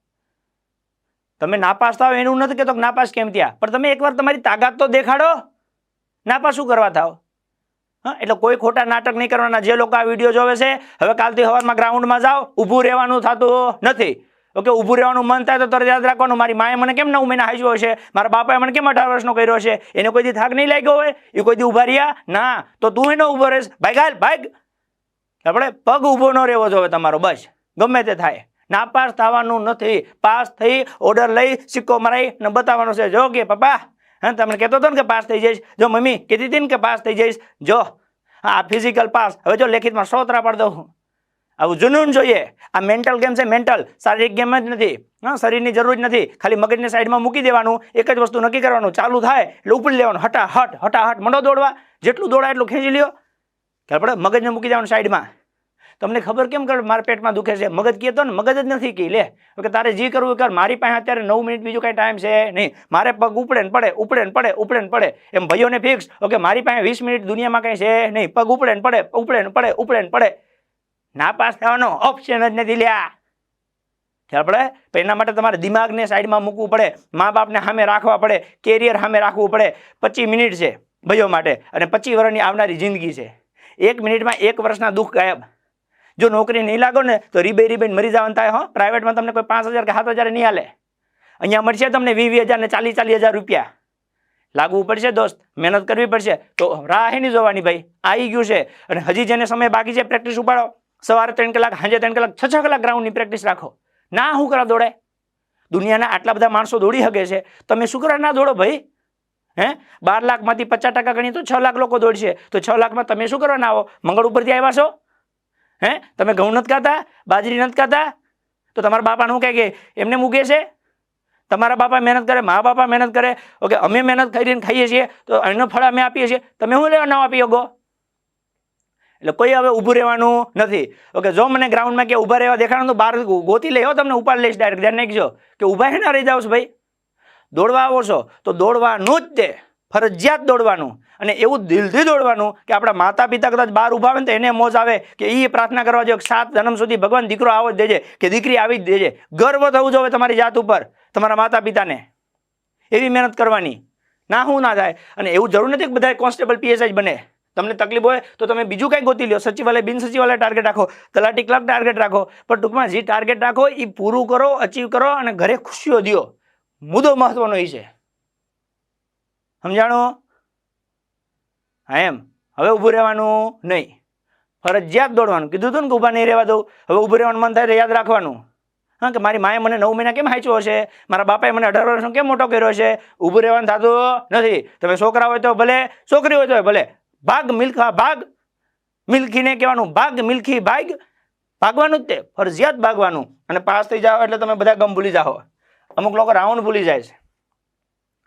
તમે નાપાસ થાવ એનું નથી કહેતો નાપાસ કેમ થયા, પણ તમે એકવાર તમારી તાકાત તો દેખાડો. નાપાસ શું કરવા થાવ? હા, એટલે કોઈ ખોટા નાટક નહીં કરવાના. જે લોકો આ વિડીયો જોવે છે, હવે કાલથી સવારમાં ગ્રાઉન્ડમાં જાઓ, ઊભું રહેવાનું થતું નથી. ઓકે, ઊભું રહેવાનું મન થાય તો તરત યાદ રાખવાનું, મારી માએ મને કેમ 9 મહિના હાંચ્યો હશે, મારા બાપાએ મને કેમ 18 વર્ષનો કર્યો હશે. એને કોઈ દી થાક નહીં લાગ્યો હોય? એ કોઈ દી ઊભા રહ્યા ના? તો તું એનો ઊભો રહેશ, ભાઈ ગાલ ભાગ. આપણે પગ ઊભો ન રહેવો જોઈએ તમારો, બસ. ગમે તે થાય, નાપાસ થવાનું નથી. પાસ થઈ ઓર્ડર લઈ સિક્કો મરાઈ ને બતાવવાનો છે. જો કે પપ્પા, હા, તમને કહેતો હતો ને કે પાસ થઈ જઈશ. જો મમ્મી કીધી હતી ને કે પાસ થઈ જઈશ. જો હા, ફિઝિકલ પાસ. હવે જો લેખિતમાં 100 પાડી દઉં. આવું જુનૂન જોઈએ. આ મેન્ટલ ગેમ છે, મેન્ટલ. શારીરિક ગેમ જ નથી. હા, શરીરની જરૂર જ નથી. ખાલી મગજને સાઈડમાં મૂકી દેવાનું, એક જ વસ્તુ નક્કી કરવાનું, ચાલુ થાય એટલે ઉપડી લેવાનું, હટાહટ હટાહટ મંડો દોડવા. જેટલું દોડાય એટલું ખેંચી લ્યો. કે આપણે મગજને મૂકી દેવાનું સાઈડમાં. તમને ખબર કેમ કર મારા પેટમાં દુખે છે? મગજ કહેતો ને, મગજ જ નથી કી લે. કે તારે જે કરવું કર, મારી પાસે અત્યારે 9 મિનિટ બીજું કઈ ટાઈમ છે નહીં. મારે પગ ઉપડે ને પડે, ઉપડે ને પડે, ઉપડે ને પડે. એમ ભાઈઓને ફિક્સ. ઓકે, મારી પાસે 20 મિનિટ દુનિયામાં કઈ છે નહીં. પગ ઉપડે ને પડે, ઉપડે ને પડે, ઉપડે ને પડે. નાપાસ થવાનો ઓપ્શન જ નથી લ્યા. ખ્યાલ પડે? તો એના માટે તમારે દિમાગને સાઈડમાં મૂકવું પડે, મા બાપને સામે રાખવા પડે, કેરિયર સામે રાખવું પડે. 25 મિનિટ છે ભાઈઓ માટે, અને 25 વર્ષની આવનારી જિંદગી છે. 1 મિનિટમાં 1 વર્ષના દુઃખ ગાયબ. જો નોકરી નહીં લાગો ને તો રીબાઈ મરી જવાનું થાય. હો, પ્રાઇવેટમાં તમને કોઈ 5,000 કે 7,000 નહીં હાલે. અહીંયા મળશે તમને 20,000 ને 40,000 રૂપિયા. લાગવું પડશે દોસ્ત, મહેનત કરવી પડશે. તો રાહ નહીં જોવાની ભાઈ, આવી ગયું છે. અને હજી જેને સમય બાકી છે, પ્રેક્ટિસ ઉપાડો. સવારે 3 કલાક, સાંજે 3 કલાક, 6 કલાક ગ્રાઉન્ડની પ્રેક્ટિસ રાખો. ના શું કરવા દોડે? દુનિયાના આટલા બધા માણસો દોડી શકે છે, તમે શું કરવા ના દોડો ભાઈ? હે, 12 લાખમાંથી 50% ગણીએ તો 6 લાખ લોકો દોડશે. તો 6 લાખમાં તમે શું કરવા ના આવો? મંગળ ઉપરથી આવ્યા છો? હે, તમે ઘઉં નથી ખાતા, બાજરી નથી ખાતા? તો તમારા બાપા શું કહે કે એમને મૂકે છે? તમારા બાપા મહેનત કરે, મા બાપા મહેનત કરે. ઓકે, અમે મહેનત કરીને ખાઈએ છીએ તો એનો ફળ અમે આપીએ છીએ. તમે શું લેવા ના આપી શકો? એટલે કોઈ હવે ઊભું રહેવાનું નથી. ઓકે, જો મને ગ્રાઉન્ડમાં કે ઊભા રહેવા દેખાડો તો બહાર ગોતી લઈ હો, તમને ઉપાડ લઈશ ડાયરેક્ટ. ધ્યાન નાખજો કે ઊભા હે ના રહી જાવ છો ભાઈ. દોડવા આવો છો તો દોડવાનું જ તે, ફરજિયાત દોડવાનું. અને એવું દિલથી દોડવાનું કે આપણા માતા પિતા કદાચ બહાર ઊભા આવે ને તો એને મોજ આવે કે એ પ્રાર્થના કરવા જોઈએ 7 જન્મ સુધી ભગવાન દીકરો આવો જ દેજે, કે દીકરી આવી જ દેજે. ગર્વ થવું જોઈએ તમારી જાત ઉપર, તમારા માતા પિતાને. એવી મહેનત કરવાની. ના હું ના થાય. અને એવું જરૂર નથી કે બધા કોન્સ્ટેબલ પીએસઆઈ જ બને. તમને તકલીફ હોય તો તમે બીજું કંઈ ગોતી લો. સચિવાલય, બિન સચિવાલય ટાર્ગેટ રાખો, તલાટી ક્લર્ક ટાર્ગેટ રાખો. પણ ટૂંકમાં જે ટાર્ગેટ રાખો એ પૂરું કરો, અચીવ કરો અને ઘરે ખુશીઓ દો. મુદ્દો મહત્વનો એ છે. સમજાણો? હા, એમ. હવે ઊભું રહેવાનું નહીં, ફરજિયાત દોડવાનું. કીધું હતું ને કે ઊભા નહીં રહેવા દઉં. હવે ઊભું રહેવાનું મન થાય તો યાદ રાખવાનું. હા, કે મારી માએ મને 9 મહિના કેમ હાંચ્યો હશે, મારા બાપાએ મને 18 વર્ષનો કેમ મોટો કર્યો હશે. ઊભું રહેવાનું થતું નથી. તમે છોકરા હોય તો ભલે, છોકરી હોય તો ભલે. ભાગ મિલ્ખા ભાગ. મિલ્ખીને કહેવાનું ભાગ, મિલ્ખી ભાગ. ભાગવાનું જ તે, ફરજિયાત ભાગવાનું. અને પાસ થઈ જાઓ એટલે તમે બધા ગમ ભૂલી જાઓ. અમુક લોકો રાઉન્ડ ભૂલી જાય છે.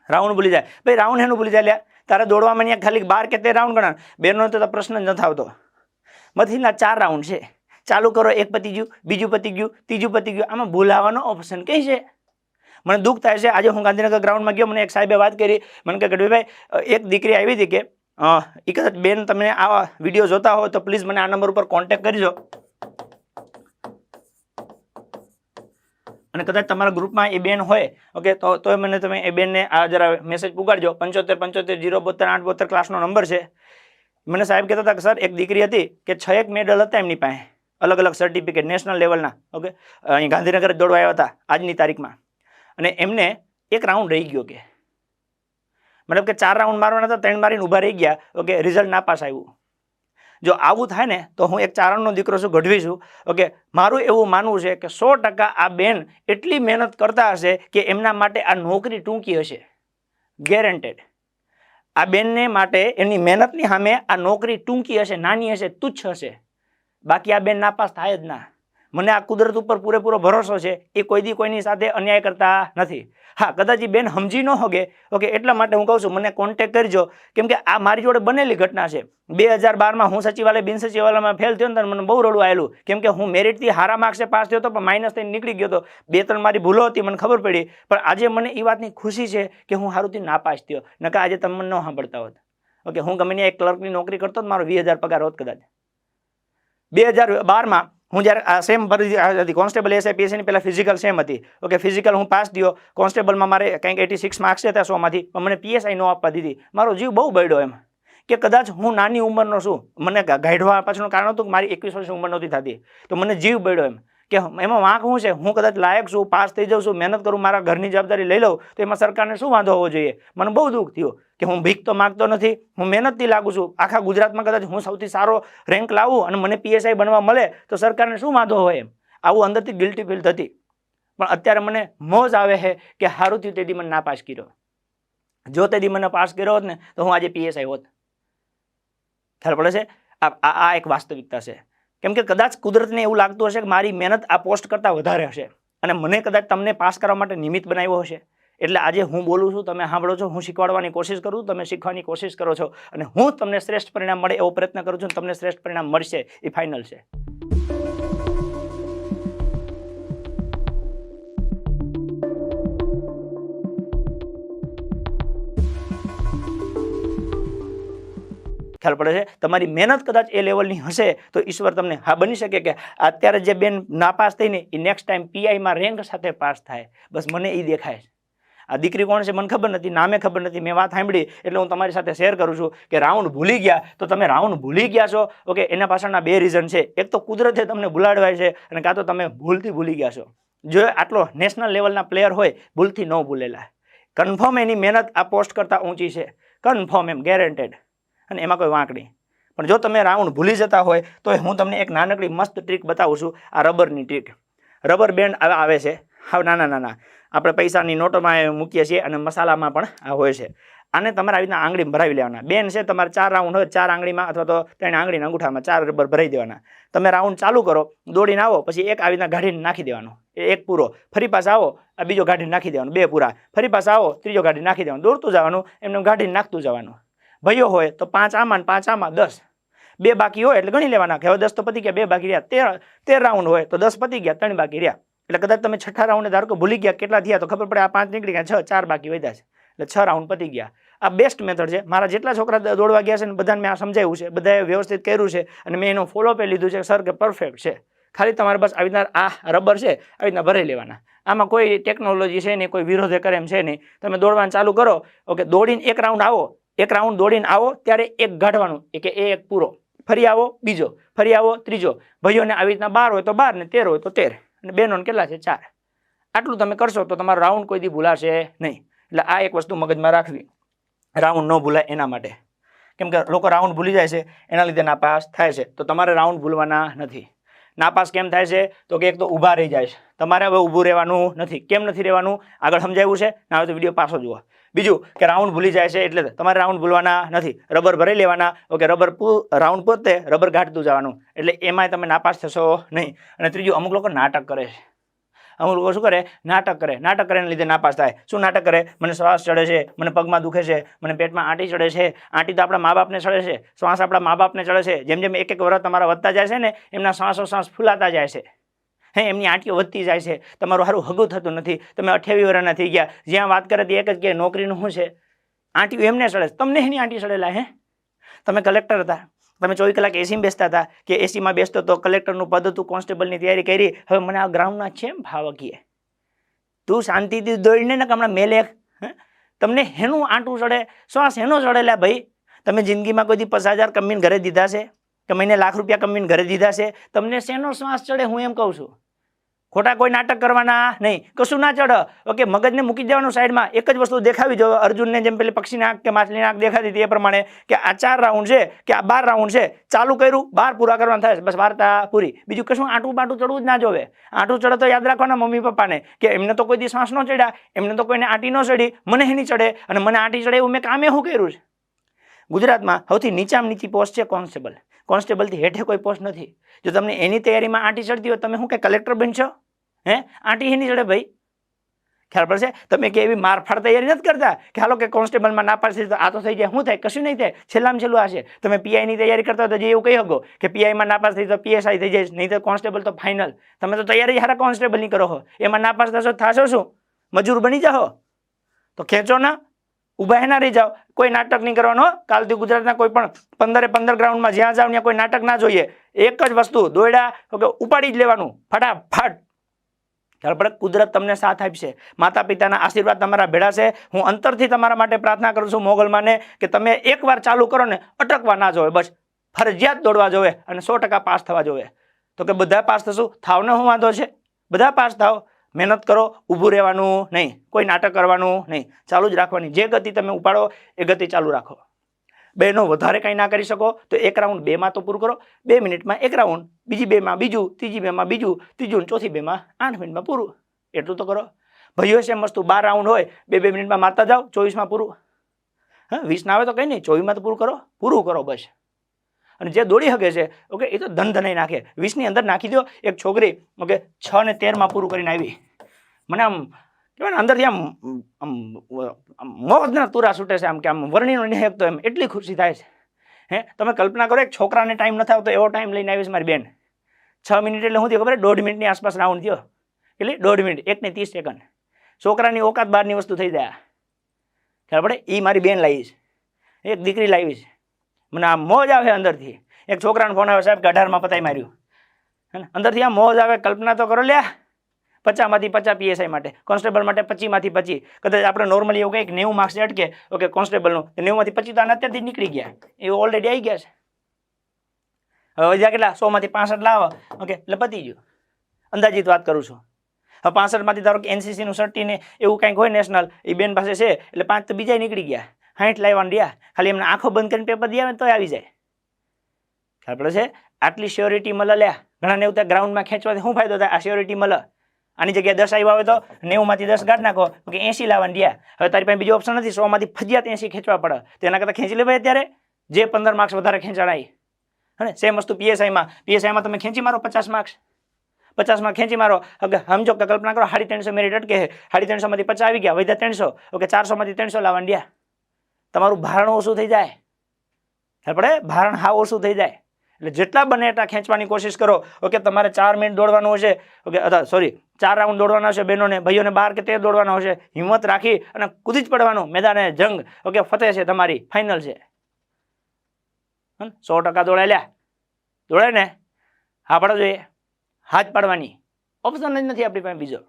રાઉન્ડ ભૂલી જાય ભાઈ. રાઉન્ડ એનું ભૂલી જાય લ્યા. તારે દોડવામાં અહીંયા ખાલી 12 કે 13 રાઉન્ડ ગણા. બેનો તો પ્રશ્ન જ નથી આવતો. મથીના 4 રાઉન્ડ છે. ચાલુ કરો, એક પતી ગયું, બીજું પતી ગયું, ત્રીજું પતી ગયું. આમાં ભૂલાવાનો ઓપ્શન કઈ છે? મને દુઃખ થાય છે. આજે હું ગાંધીનગર ગ્રાઉન્ડમાં ગયો, મને એક સાહેબે વાત કરી. મને કે ગઢવીભાઈ, એક દીકરી આવી હતી કે એ કદાચ બેન તમે આવા વિડીયો જોતા હોય તો પ્લીઝ મને આ નંબર ઉપર કોન્ટેક્ટ કરજો. અને કદાચ તમારા ગ્રુપમાં એ બેન હોય, ઓકે, તો મને તમે એ બેનને આ જરા મેસેજ પુગાડજો. 75 75 072 872 ક્લાસનો નંબર છે. મને સાહેબ કહેતા હતા કે સર, એક દીકરી હતી કે 6 મેડલ હતા એમની પાસે, અલગ અલગ સર્ટિફિકેટ, નેશનલ લેવલના. ઓકે, અહીં ગાંધીનગર દોડવા આવ્યા હતા આજની તારીખમાં. અને એમને એક રાઉન્ડ રહી ગયો, કે મતલબ કે 4 રાઉન્ડ મારવાના હતા, 3 મારીને ઊભા રહી ગયા. ઓકે, રિઝલ્ટ નાપાસ આવ્યું. જો આવું થાય ને તો હું એક ચારણનો દીકરો છું, ગઢવી છું. ઓકે, મારું એવું માનવું છે કે 100% આ બેન એટલી મહેનત કરતા હશે કે એમના માટે આ નોકરી ટૂંકી હશે, ગેરંટેડ. આ બેનને માટે એની મહેનતની સામે આ નોકરી ટૂંકી હશે, નાની હશે, તુચ્છ હશે. બાકી આ બેન નાપાસ થાય જ ના. મને આ કુદરત ઉપર પૂરેપૂરો ભરોસો છે. એ કોઈ દી કોઈની સાથે અન્યાય કરતા નથી. હા, કદાચ એ બેન સમજી ન હોગે. ઓકે, એટલા માટે હું કહું છું મને કોન્ટેક્ટ કરજો. કેમ કે આ મારી જોડે બનેલી ઘટના છે. 2012માં હું સચિવાલય, બિન સચિવાલયમાં ફેલ થયો ને મને બહુ રડવું આવેલું. કેમ કે હું મેરિટથી સારા માર્ક્સે પાસ થયો હતો, પણ માઇનસ થઈને નીકળી ગયો હતો. 2-3 મારી ભૂલો હતી, મને ખબર પડી. પણ આજે મને એ વાતની ખુશી છે કે હું સારુંથી નાપાસ થયો. નકા આજે તમે મને ન સાંભળતા હોત. ઓકે, હું ગમે ત્યાં એક ક્લર્કની નોકરી કરતો જ મારો 20,000 પગાર હોત કદાચ. 2012માં હું જ્યારે આ સેમ ભરી હતી કોન્સ્ટેબલ એસઆઈ પીએસઆઈની પહેલાં ફિઝિકલ સેમ હતી. ઓકે, ફિઝિકલ હું પાસ થયો, કોન્સ્ટેબલમાં મારે કંઈક 86 માર્ક્સ હતા 100માંથી, પણ મને પીએસઆઈ ન આપવા દીધી. મારો જીવ બહુ બળ્યો એમ કે કદાચ હું નાની ઉંમરનો છું, મને ગાઢવા પાછળનું કારણ હતું કે મારી 21 વર્ષની ઉંમર નહોતી થતી, તો મને જીવ બળ્યો એમ કે એમાં વાંક શું છે, હું કદાચ લાયક છું, પાસ થઈ જાઉં છું, મહેનત કરું, મારા ઘરની જવાબદારી લઈ લઉં, તો એમાં સરકારને શું વાંધો હોવો જોઈએ. મને બહુ દુઃખ થયું કે હું ભીખ તો માગતો નથી, હું મહેનતથી લાગુ છું, આખા ગુજરાતમાં કદાચ હું સૌથી સારો રેન્ક લાવું અને મને પીએસઆઈ બનવા મળે તો સરકારને શું વાંધો હોય એમ. આવું અંદરથી ગિલ્ટી ફીલ થતી. પણ અત્યારે મને મોજ આવે છે કે સારું થયું તેથી મને ના પાસ કર્યો. જો તેથી મને પાસ કર્યો હોત ને તો હું આજે પીએસઆઈ હોત. ખ્યાલ પડે છે? આ એક વાસ્તવિકતા છે. કેમ કે કદાચ કુદરતને એવું લાગતું હશે કે મારી મહેનત આ પોસ્ટ કરતાં વધારે હશે અને મને કદાચ તમને પાસ કરવા માટે નિમિત્ત બનાવ્યો હશે. એટલે આજે હું બોલું છું, તમે સાંભળો છો, હું શીખવાડવાની કોશિશ કરું, તમે શીખવાની કોશિશ કરો છો અને હું તમને શ્રેષ્ઠ પરિણામ મળે એવો પ્રયત્ન કરું છું. તમને શ્રેષ્ઠ પરિણામ મળશે એ ફાઇનલ છે. ખ્યાલ પડે છે? તમારી મહેનત કદાચ એ લેવલની હશે તો ઈશ્વર તમને હા બની શકે કે અત્યારે જે બેન નાપાસ થઈને એ નેક્સ્ટ ટાઈમ પીઆઈમાં રેન્ક સાથે પાસ થાય. બસ મને એ દેખાય છે. આ દીકરી કોણ છે મને ખબર નથી, નામે ખબર નથી, મેં વાત સાંભળી એટલે હું તમારી સાથે શેર કરું છું કે રાઉન્ડ ભૂલી ગયા. તો તમે રાઉન્ડ ભૂલી ગયા છો, ઓકે, એના પાછળના બે રીઝન છે. એક તો કુદરતે તમને ભૂલાડવાય છે અને કાં તો તમે ભૂલથી ભૂલી ગયા છો. જો આટલો નેશનલ લેવલના પ્લેયર હોય ભૂલથી ન ભૂલેલા, કન્ફર્મ એની મહેનત આ પોસ્ટ કરતાં ઊંચી છે, કન્ફર્મ, એમ ગેરંટેડ, અને એમાં કોઈ વાંક નહીં. પણ જો તમે રાઉન્ડ ભૂલી જતા હોય તો હું તમને એક નાનકડી મસ્ત ટ્રીક બતાવું છું. આ રબરની ટ્રીક. રબર બેન્ડ આવે છે, હા, નાના નાના આપણે પૈસાની નોટોમાં મૂકીએ છીએ અને મસાલામાં પણ આ હોય છે. આને તમારે આવી રીતના આંગળીમાં ભરાવી લેવાના. બેન છે તમારે 4 રાઉન્ડ હોય, 4 આંગળીમાં અથવા તો 3 આંગળીના અંગૂઠામાં 4 રબર ભરાઈ દેવાના. તમે રાઉન્ડ ચાલુ કરો, દોડીને આવો, પછી એક આવી રીતના ગાઢીને નાખી દેવાનો, એક પૂરો. ફરી પાછા આવો, આ બીજો ગાઢીને નાખી દેવાનો, 2 પૂરા. ફરી પાછા આવો, ત્રીજો ગાઢીને નાખી દેવાનો. દોડતું જવાનું, એમને ગાઢીને નાખતું જવાનું. ભાઈઓ હોય તો 5 આમાં 5 આમાં 10, 2 બાકી હોય એટલે ગણી લેવાના કે હવે 10 તો પતી ગયા, 2 બાકી રહ્યા. 13 રાઉન્ડ હોય તો 10 પતી ગયા, 3 બાકી રહ્યા. એટલે કદાચ તમે છઠ્ઠા રાઉન્ડે ધારો કે ભૂલી ગયા કેટલા થયા તો ખબર પડે આ 5 નીકળી ગયા, 6, 4 બાકી વધ્યા છે, એટલે 6 રાઉન્ડ પતી ગયા. આ બેસ્ટ મેથડ છે. મારા જેટલા છોકરા દોડવા ગયા છે ને બધાને મેં આ સમજાવ્યું છે, બધાએ વ્યવસ્થિત કર્યું છે અને મેં એનો ફોલોઅપ લીધું છે સર કે પરફેક્ટ છે. ખાલી તમારે બસ આવી રીતના આ રબર છે આવી રીતના ભરી લેવાના. આમાં કોઈ ટેકનોલોજી છે નહીં, કોઈ વિરોધે કરે એમ છે નહીં. તમે દોડવાનું ચાલુ કરો, ઓકે, દોડીને એક રાઉન્ડ આવો, એક રાઉન્ડ દોડીને આવો ત્યારે એક ગાઢવાનું, કે એક પૂરો. ફરી આવો બીજો, ફરી આવો ત્રીજો. ભાઈઓને આવી રીતના 12 હોય તો 12 ને 13 હોય તો 13 અને બહેનોને કેટલા છે 4. આટલું તમે કરશો તો તમારો રાઉન્ડ કોઈ દી ભૂલાશે નહીં. એટલે આ એક વસ્તુ મગજમાં રાખવી, રાઉન્ડ ન ભૂલાય એના માટે. કેમ કે લોકો રાઉન્ડ ભૂલી જાય છે એના લીધે નાપાસ થાય છે. તો તમારે રાઉન્ડ ભૂલવાના નથી. નાપાસ કેમ થાય છે તો કે એક તો ઊભા રહી જાય છે. તમારે હવે ઊભું રહેવાનું નથી. કેમ નથી રહેવાનું આગળ સમજાવ્યું છે, ના હોય તો વિડીયો પાછો જુઓ. બીજું કે રાઉન્ડ ભૂલી જાય છે એટલે તમારે રાઉન્ડ ભૂલવાના નથી. રબર ભરી લેવાના, ઓકે, રબર રાઉન્ડ પોતે રબર ગાંઠતું જવાનું, એટલે એમાંય તમે નાપાસ થશો નહીં. અને ત્રીજું, અમુક લોકો નાટક કરે છે. અમુક લોકો શું કરે, નાટક કરે. નાટક કરે લીધે નાપાસ થાય. શું નાટક કરે? મને શ્વાસ ચડે છે, મને પગમાં દુખે છે, મને પેટમાં આંટી ચડે છે. આંટી તો આપણા મા બાપને ચડે છે, શ્વાસ આપણા મા બાપને ચડે છે. જેમ જેમ એક વર્ષ તમારા વધતા જાય છે ને એમના શ્વાસોશ્વાસ ફૂલાતા જાય છે, એમની આંટીઓ વધતી જાય છે. તમારું સારું હગું થતું નથી. તમે 28 વર્ષના થઈ ગયા, જ્યાં વાત કરે તે એક જ કે નોકરીનું શું છે, આંટીઓ એમને ચડે. તમને એની આંટી ચડેલા. તમે કલેક્ટર હતા, તમે 24 કલાક એસીમાં બેસતા હતા કે એસીમાં બેસતો તો કલેક્ટરનું પદ હતું, કોન્સ્ટેબલની તૈયારી કરી. હવે મને આ ગ્રાઉન્ડના છે એમ ભાવ કીએ તું શાંતિથી દોડીને ને હમણાં મેલે તમને હેનું આંટું ચડે, શ્વાસ હેનો ચડેલા. ભાઈ તમે જિંદગીમાં કોઈ દી 50,000 કમીને ઘરે દીધા છે કે મહિને લાખ રૂપિયા કમીને ઘરે દીધા છે? તમને શેનો શ્વાસ ચડે હું એમ કહું છું. ખોટા કોઈ નાટક કરવાના નહીં, કશું ના ચડ. ઓકે, મગજને મૂકી દેવાનું સાઈડમાં. એક જ વસ્તુ દેખાવી જો, અર્જુનને જેમ પેલી પક્ષીની આંખ કે માછલીની આંખ દેખાતી હતી એ પ્રમાણે કે આ 4 રાઉન્ડ છે કે આ 12 રાઉન્ડ છે. ચાલુ કર્યું, 12 પૂરા કરવાના થાય, બસ વાર્તા પૂરી. બીજું કશું આંટું બાંટું ચડવું જ ના જોવે. આંટું ચડે તો યાદ રાખવાના મમ્મી પપ્પાને કે એમને તો કોઈ દી શ્વાસ ન ચડ્યા, એમને તો કોઈને આંટી ન ચડી, મને એની ચડે અને મને આંટી ચડે એવું મેં કામે શું કર્યું છે. ગુજરાતમાં સૌથી નીચામાં નીચી પોસ્ટ છે કોન્સ્ટેબલ. કોન્સ્ટેબલથી હેઠે કોઈ પોસ્ટ નથી. જો તમને એની તૈયારીમાં આંટી ચડતી હોય તમે શું કે કલેક્ટર બનશો? આંટી એની ચડે ભાઈ. ખ્યાલ પડશે? તમે કે એવી મારફાડ તૈયારી નથી કરતા કે હાલો કે કોન્સ્ટેબલમાં નાપાસ થઈ તો આ તો થઈ જાય. શું થાય? કશું નહીં થાય. છેલ્લામાં છેલ્લું આ છે. તમે પીઆઈની તૈયારી કરતા હોય તો જે એવું કહી શકો કે પીઆઈમાં નાપાસ થઈ તો પીએસઆઈ થઈ જાય, નહીં તો કોન્સ્ટેબલ તો ફાઇનલ. તમે તો તૈયારી હારા કોન્સ્ટેબલની કરો છો, એમાં નાપાસ થશો શું? મજૂર બની જાઓ તો ખેંચો ના. ઊભા ના રહી જાઓ, કોઈ નાટક નહીં કરવાનો. કાલથી ગુજરાતના કોઈ પણ 15 ગ્રાઉન્ડમાં જ્યાં જાવ ત્યાં કોઈ નાટક ના જોઈએ. એક જ વસ્તુ, દોડ્યા ઓકે ઉપાડી જ લેવાનું ફટાફટ. ત્યાર કુદરત તમને સાથ આપશે, માતા પિતાના આશીર્વાદ તમારા ભેળા છે. હું અંતરથી તમારા માટે પ્રાર્થના કરું છું મોગલમાને કે તમે એકવાર ચાલુ કરો ને અટકવા ના જોવે, બસ ફરજિયાત દોડવા જોવે અને 100% પાસ થવા જોવે. તો કે બધા પાસ થશું, થાવને શું વાંધો છે, બધા પાસ થાવ. મહેનત કરો, ઊભું રહેવાનું નહીં, કોઈ નાટક કરવાનું નહીં, ચાલુ જ રાખવાની. જે ગતિ તમે ઉપાડો એ ગતિ ચાલુ રાખો. બેનો વધારે કંઈ ના કરી શકો તો એક રાઉન્ડ 2 માં તો પૂરું કરો. 2 મિનિટમાં એક રાઉન્ડ, બીજી 2 માં બીજું, ત્રીજી 2 માં બીજું, ત્રીજું ચોથી 2 માં 8 મિનિટમાં પૂરું. એટલું તો કરો. ભાઈઓ છે મસ્તું 12 રાઉન્ડ હોય, 2 મિનિટમાં મારતા જાઓ, 24 માં પૂરું. હા 20 ના આવે તો કંઈ નહીં, 24 માં તો પૂરું કરો બસ. અને જે દોડી શકે છે ઓકે એ તો ધન નાખે. 20 ની અંદર નાખી દો. એક છોકરી ઓકે 6 ને 13 માં પૂરું કરીને આવી. મને આમ કહેવાય ને અંદરથી આમ મોજના તુરા છૂટે છે, આમ કે આમ વર્ણિનો નહીં તો એમ એટલી ખુશી થાય છે. હે તમે કલ્પના કરો એક છોકરાને ટાઈમ નથી આવતો એવો ટાઈમ લઈને આવીશ મારી બેન. 6 મિનિટ એટલે શું થયું ખબર? 1.5 મિનિટની આસપાસ રાઉન્ડ થયો. એટલે 1.5 મિનિટ, 1 ને 30 સેકન્ડ. છોકરાની ઓકાત બહારની વસ્તુ થઈ જાય. ખ્યાલ પડે? એ મારી બેન લાવી છે, એક દીકરી લાવી છે. મને આ મોજ આવે અંદરથી. એક છોકરાનો ફોન આવે, સાહેબ 18માં પતાઈ માર્યું. હે ને અંદરથી આ મોજ આવે. કલ્પના તો કરો લ્યા. 50 માંથી 50 PSI માટે, કોન્સ્ટેબલ માટે 25 માંથી 25. કદાચ આપણે નોર્મલી એવું કંઈક 90 માર્ક્સ અટકે ઓકે કોન્સ્ટેબલનું, 90 માંથી 25 તો અત્યારથી નીકળી ગયા, એ ઓલરેડી આવી ગયા છે. હવે જ્યાં કેટલા 100 માંથી 65 લાવો ઓકે એટલે પતી ગયું. અંદાજિત વાત કરું છું. હવે 65 માંથી ધારો કે NCC નું સર્ટી ને એવું કંઈક હોય નેશનલ, એ બેન પાસે છે એટલે 5 તો બીજા નીકળી ગયા. 60 લાવવાનું રહ્યા, ખાલી એમને આંખો બંધ કરીને પેપર દે આવે તો આવી જાય. ખ્યાલ પડે છે? આટલી શ્યોરિટી મળે લ્યા. ઘણાને એવું થાય ગ્રાઉન્ડમાં ખેંચવાથી શું ફાયદો થાય? આ શ્યોરિટી મળે. આની જગ્યાએ 10 આવ્યા હોય તો 90 માંથી 10 કાઢ નાખો કે 80 લાવવાનું રહ્યા. હવે તારી પાસે બીજો ઓપ્શન નથી, 100 માંથી ફરજિયાત 80 ખેંચવા પડે. તો એના કરતાં ખેંચી લેવાય અત્યારે, જે 15 માર્ક્સ વધારે ખેંચાણાય. હે સેમ વસ્તુ PSIમાં તમે ખેંચી મારો 50 માર્ક્સ, 50 માં ખેંચી મારો. હવે સમજો કે કલ્પના કરો 350 મેરિટ અટકે છે, 350 માંથી 50 આવી ગયા, વધ્યા 300 ઓકે 400 માંથી 300 લાવવાનું રહ્યા. તમારું ભારણ ઓછું થઈ જાય. ખ્યાલ પડે? ભારણ હાવ ઓછું થઈ જાય. એટલે જેટલા બને એટલા ખેંચવાની કોશિશ કરો. ઓકે તમારે 4 મિનિટ દોડવાનું હશે ઓકે, સોરી 4 રાઉન્ડ દોડવાના હશે બહેનોને, ભાઈઓને 12 કે 13 દોડવાના હશે. હિંમત રાખી અને કૂદી જ પડવાનું. મેદાને જંગ ઓકે ફતેહ છે તમારી, ફાઇનલ છે. 100% દોડાય લ્યા. દોડાય ને? હા પાડો જોઈએ, હાથ પાડવાની ઓપ્શન જ નથી આપણી પાસે બીજો.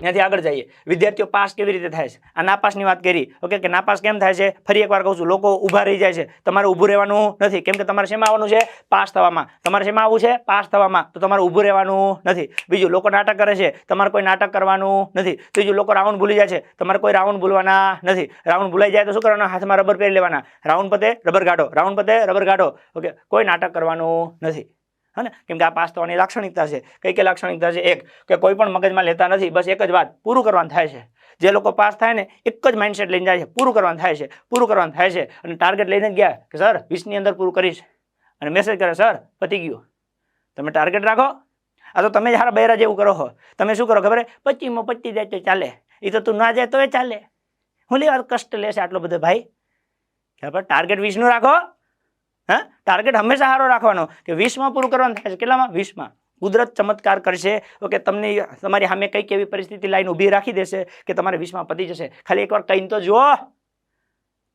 ત્યાંથી આગળ જઈએ. વિદ્યાર્થીઓ પાસ કેવી રીતે થાય છે? આ નાપાસની વાત કરી ઓકે કે નાપાસ કેમ થાય છે? ફરી એકવાર કહું છું, લોકો ઊભા રહી જાય છે. તમારે ઊભું રહેવાનું નથી, કેમ કે તમારે શેમાં આવવાનું છે? પાસ થવામાં. તમારે શેમાં આવવું છે? પાસ થવામાં. તો તમારે ઊભું રહેવાનું નથી. બીજું, લોકો નાટક કરે છે, તમારે કોઈ નાટક કરવાનું નથી. ત્રીજું, લોકો રાઉન્ડ ભૂલી જાય છે, તમારે કોઈ રાઉન્ડ ભૂલવાના નથી. રાઉન્ડ ભૂલાઈ જાય તો શું કરવાનું? હાથમાં રબર પહેરી લેવાના. રાઉન્ડ પતે રબર કાઢો, રાઉન્ડ પતે રબર કાઢો. ઓકે કોઈ નાટક કરવાનું નથી. હે ને? કેમ કે આ પાસ થવાની લાક્ષણિકતા છે. કઈ લાક્ષણિકતા છે? એક કે કોઈ પણ મગજમાં લેતા નથી, બસ એક જ વાત, પૂરું કરવાનું થાય છે. જે લોકો પાસ થાય ને એક જ માઇન્ડસેટ લઈને જાય છે, પૂરું કરવાનું થાય છે, પૂરું કરવાનું થાય છે. અને ટાર્ગેટ લઈને જ ગયા કે સર 20 ની અંદર પૂરું કરીશ, અને મેસેજ કરે સર પતી ગયું. તમે ટાર્ગેટ રાખો. આ તો તમે હારા બૈરા જેવું કરો છો. તમે શું કરો ખબર? 25 માં પતી જાય તો ચાલે, એ તો તું ના જાય તો એ ચાલે. હું લેવા કષ્ટ લેશે આટલો બધો ભાઈ? ખબર? ટાર્ગેટ 20 નું રાખો. હા ટાર્ગેટ હંમેશા સારો રાખવાનો કે 20 માં પૂરું કરવાનું થાય છે. કેટલામાં? 20 માં. કુદરત ચમત્કાર કરશે ઓકે, તમને તમારી સામે કઈક એવી પરિસ્થિતિ લાઈન ઊભી રાખી દેશે કે તમારે 20 માં પતી જશે. ખાલી એકવાર કહીને તો જુઓ,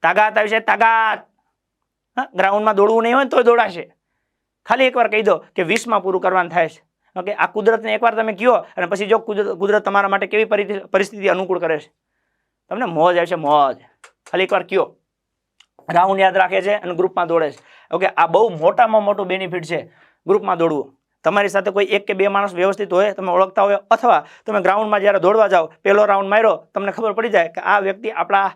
તાકાત આવી છે, તાકાત. હા ગ્રાઉન્ડમાં દોડવું નહીં હોય તો દોડાશે. ખાલી એકવાર કહી દો કે 20 માં પૂરું કરવાનું થાય છે. ઓકે આ કુદરતને એકવાર તમે કહો અને પછી જો કુદરત તમારા માટે કેવી પરિસ્થિતિ અનુકૂળ કરે છે, તમને મોજ આવશે, મોજ. ખાલી એકવાર કહો. રાઉન્ડ યાદ રાખે છે અને ગ્રુપમાં દોડે છે. ઓકે આ બહુ મોટામાં મોટું બેનિફિટ છે ગ્રુપમાં દોડવું. તમારી સાથે કોઈ 1 કે 2 માણસ વ્યવસ્થિત હોય, તમે ઓળખતા હોય, અથવા તમે ગ્રાઉન્ડમાં જ્યારે દોડવા જાઓ, પહેલો રાઉન્ડ માર્યો, તમને ખબર પડી જાય કે આ વ્યક્તિ આપણા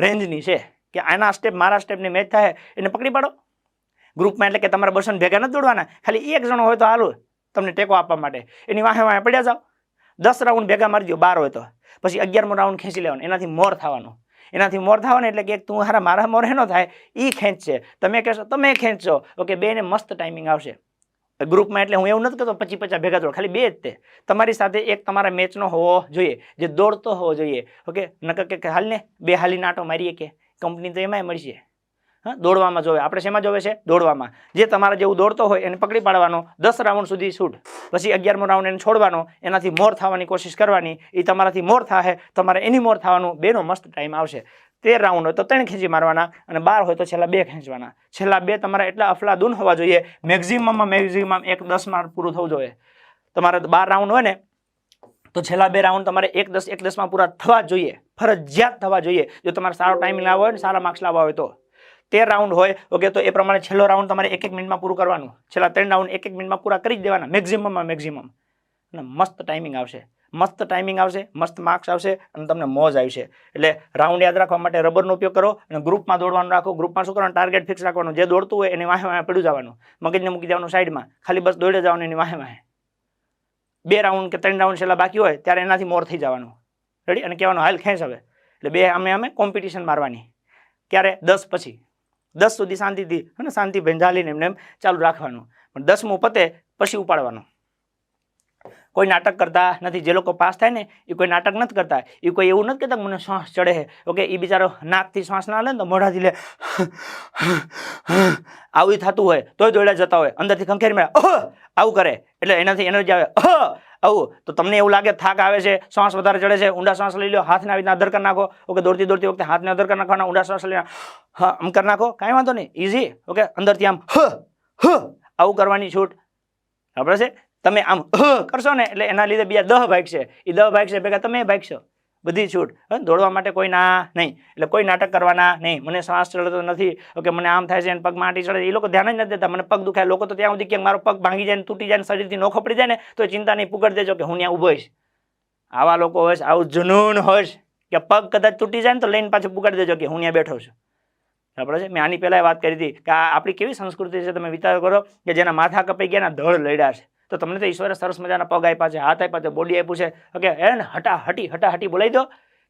રેન્જની છે, કે આના સ્ટેપ મારા સ્ટેપની મેચ થાય, એને પકડી પાડો. ગ્રુપમાં એટલે કે તમારા બસન ભેગા નથી દોડવાના, ખાલી એક જણો હોય તો હાલું તમને ટેકો આપવા માટે, એની વાહે વાહે પડ્યા જાઓ. 10 રાઉન્ડ ભેગા મારી દો, 12 હોય તો પછી 11મો રાઉન્ડ ખેંચી લેવાનો. એનાથી મોર થવાનું. એનાથી મોર થવાનું એટલે કે તું હારા મારા મોર હેનો થાય, એ ખેંચશે, તમે કહેશો તમે ખેંચશો. ઓકે બેને મસ્ત ટાઈમિંગ આવશે ગ્રુપમાં. એટલે હું એવું નથી કહેતો 25-50 ભેગા દોડ, ખાલી 2 જ તે. તમારી સાથે એક તમારા મેચનો હોવો જોઈએ, જે દોડતો હોવો જોઈએ. ઓકે નકર કે હાલ ને 2 હાલી નાટો મારીએ કે કંપની તો એમાંય મળશે. હા, દોડવામાં જોવે. આપણે શેમાં જોવે છે? દોડવામાં. જે તમારા જેવું દોડતો હોય એને પકડી પાડવાનો, 10 રાઉન્ડ સુધી છૂટ, પછી 11મો રાઉન્ડ એને છોડવાનો, એનાથી મોર થવાની કોશિશ કરવાની. એ તમારાથી મોર થાય, તમારે એની મોર થવાનું. બેનો મસ્ત ટાઈમ આવશે. 13 રાઉન્ડ હોય તો 3 ખેંચી મારવાના, અને 12 હોય તો છેલ્લા 2 ખેંચવાના. છેલ્લા 2 તમારા એટલા અફલાદૂન હોવા જોઈએ, મેક્સિમમમાં મેક્સિમમ 1:10 પૂરું થવું જોઈએ. તમારે 12 રાઉન્ડ હોય ને તો છેલ્લા 2 રાઉન્ડ તમારે 1:10 પૂરા થવા જોઈએ, ફરજિયાત થવા જોઈએ. જો તમારે સારો ટાઈમિંગ લાવવો હોય ને સારા માર્ક્સ લાવવા હોય તો 13 રાઉન્ડ હોય, ઓકે, તો એ પ્રમાણે છેલ્લો રાઉન્ડ તમારે 1-1 મિનિટમાં પૂરું કરવાનું. છેલ્લા 3 રાઉન્ડ 1-1 મિનિટમાં પૂરા કરી જ દેવાના, મેક્સિમમમાં મેક્સિમમ. અને મસ્ત ટાઈમિંગ આવશે, મસ્ત ટાઈમિંગ આવશે, મસ્ત માર્ક્સ આવશે, અને તમને મોજ આવશે. એટલે રાઉન્ડ યાદ રાખવા માટે રબરનો ઉપયોગ કરો, અને ગ્રુપમાં દોડવાનું રાખો. ગ્રુપમાં શું કરવાનું? ટાર્ગેટ ફિક્સ રાખવાનું. જે દોડતું હોય એની વાહે વાહે પડ્યું જવાનું, મગજને મૂકી દેવાનું સાઈડમાં, ખાલી બસ દોડે જવાનું એની વાહે વાહે. 2 રાઉન્ડ કે 3 રાઉન્ડ છેલ્લા બાકી હોય ત્યારે એનાથી મોર થઈ જવાનું. રેડી? અને કહેવાનું હાલ ખેંચ હવે. એટલે 2 અમે કોમ્પિટિશન મારવાની. ક્યારે? 10 પછી. 10 સુધી શાંતિથી અને શાંતિ ભંજાલીને એમને એમ ચાલુ રાખવાનું. પણ 10મું પતે પછી ઉપાડવાનું. કોઈ નાટક કરતા નથી. જે લોકો પાસ થાય ને એ કોઈ નાટક નથી કરતા. એ કોઈ એવું નથી કહેતા મને શ્વાસ ચડે છે, ઓકે, એ બિચારો નાકથી શ્વાસ ના લે ને તો મોઢાથી લે, આવું થતું હોય તોય દોડ્યા જતા હોય, અંદરથી ખંખેરી મળે, આવું કરે એટલે એનાથી એનર્જી આવે, આવું. તો તમને એવું લાગે થાક આવે છે, શ્વાસ વધારે ચડે છે, ઊંડા શ્વાસ લઈ લો, હાથને આવી રીતના અધર કરી નાખો, ઓકે, દોડતી વખતે હાથને અધર કરી નાખવાના, ઊંડા શ્વાસ લઈને હા આમ કરી નાખો, કાંઈ વાંધો નહીં, ઇઝી, ઓકે. અંદરથી આમ આવું કરવાની છૂટ. ખબર છે? તમે આમ કરશો ને એટલે એના લીધે બીજા 10 ભાગશે, એ 10 ભાગશે ભેગા તમે ભાગશો. બધી છૂટ. દોડવા માટે કોઈ ના નહીં. એટલે કોઈ નાટક કરવાના નહીં. મને શ્વાસ ચડતો નથી, ઓકે, મને આમ થાય છે અને પગમાં આંટી ચડે, એ લોકો ધ્યાન જ નથી દેતા. મને પગ દુખાય, લોકો તો ત્યાં સુધી કે મારો પગ ભાંગી જાય ને તૂટી જાય ને શરીરથી નોખો પડી જાય ને તો ચિંતા નહીં, પુગડ દેજો કે હું ત્યાં ઊભો હોઈશ. આવા લોકો હોય, આવું જનૂન હોય કે પગ કદાચ તૂટી જાય ને તો લઈને પાછું પુગડ દેજો કે હું ત્યાં બેઠો છું. બરાબર છે? મેં આની પહેલાં વાત કરી હતી કે આ આપણી કેવી સંસ્કૃતિ છે. તમે વિચાર કરો કે જેના માથા કપાઈ ગયા ધડ લડ્યા છે, તો તમને તો ઈશ્વરે સરસ મજાના પગ આપ્યા છે, હાથ આપ્યા છે, બોડી આપ્યું છે, ઓકે, એને હટાહટી બોલાવી દો.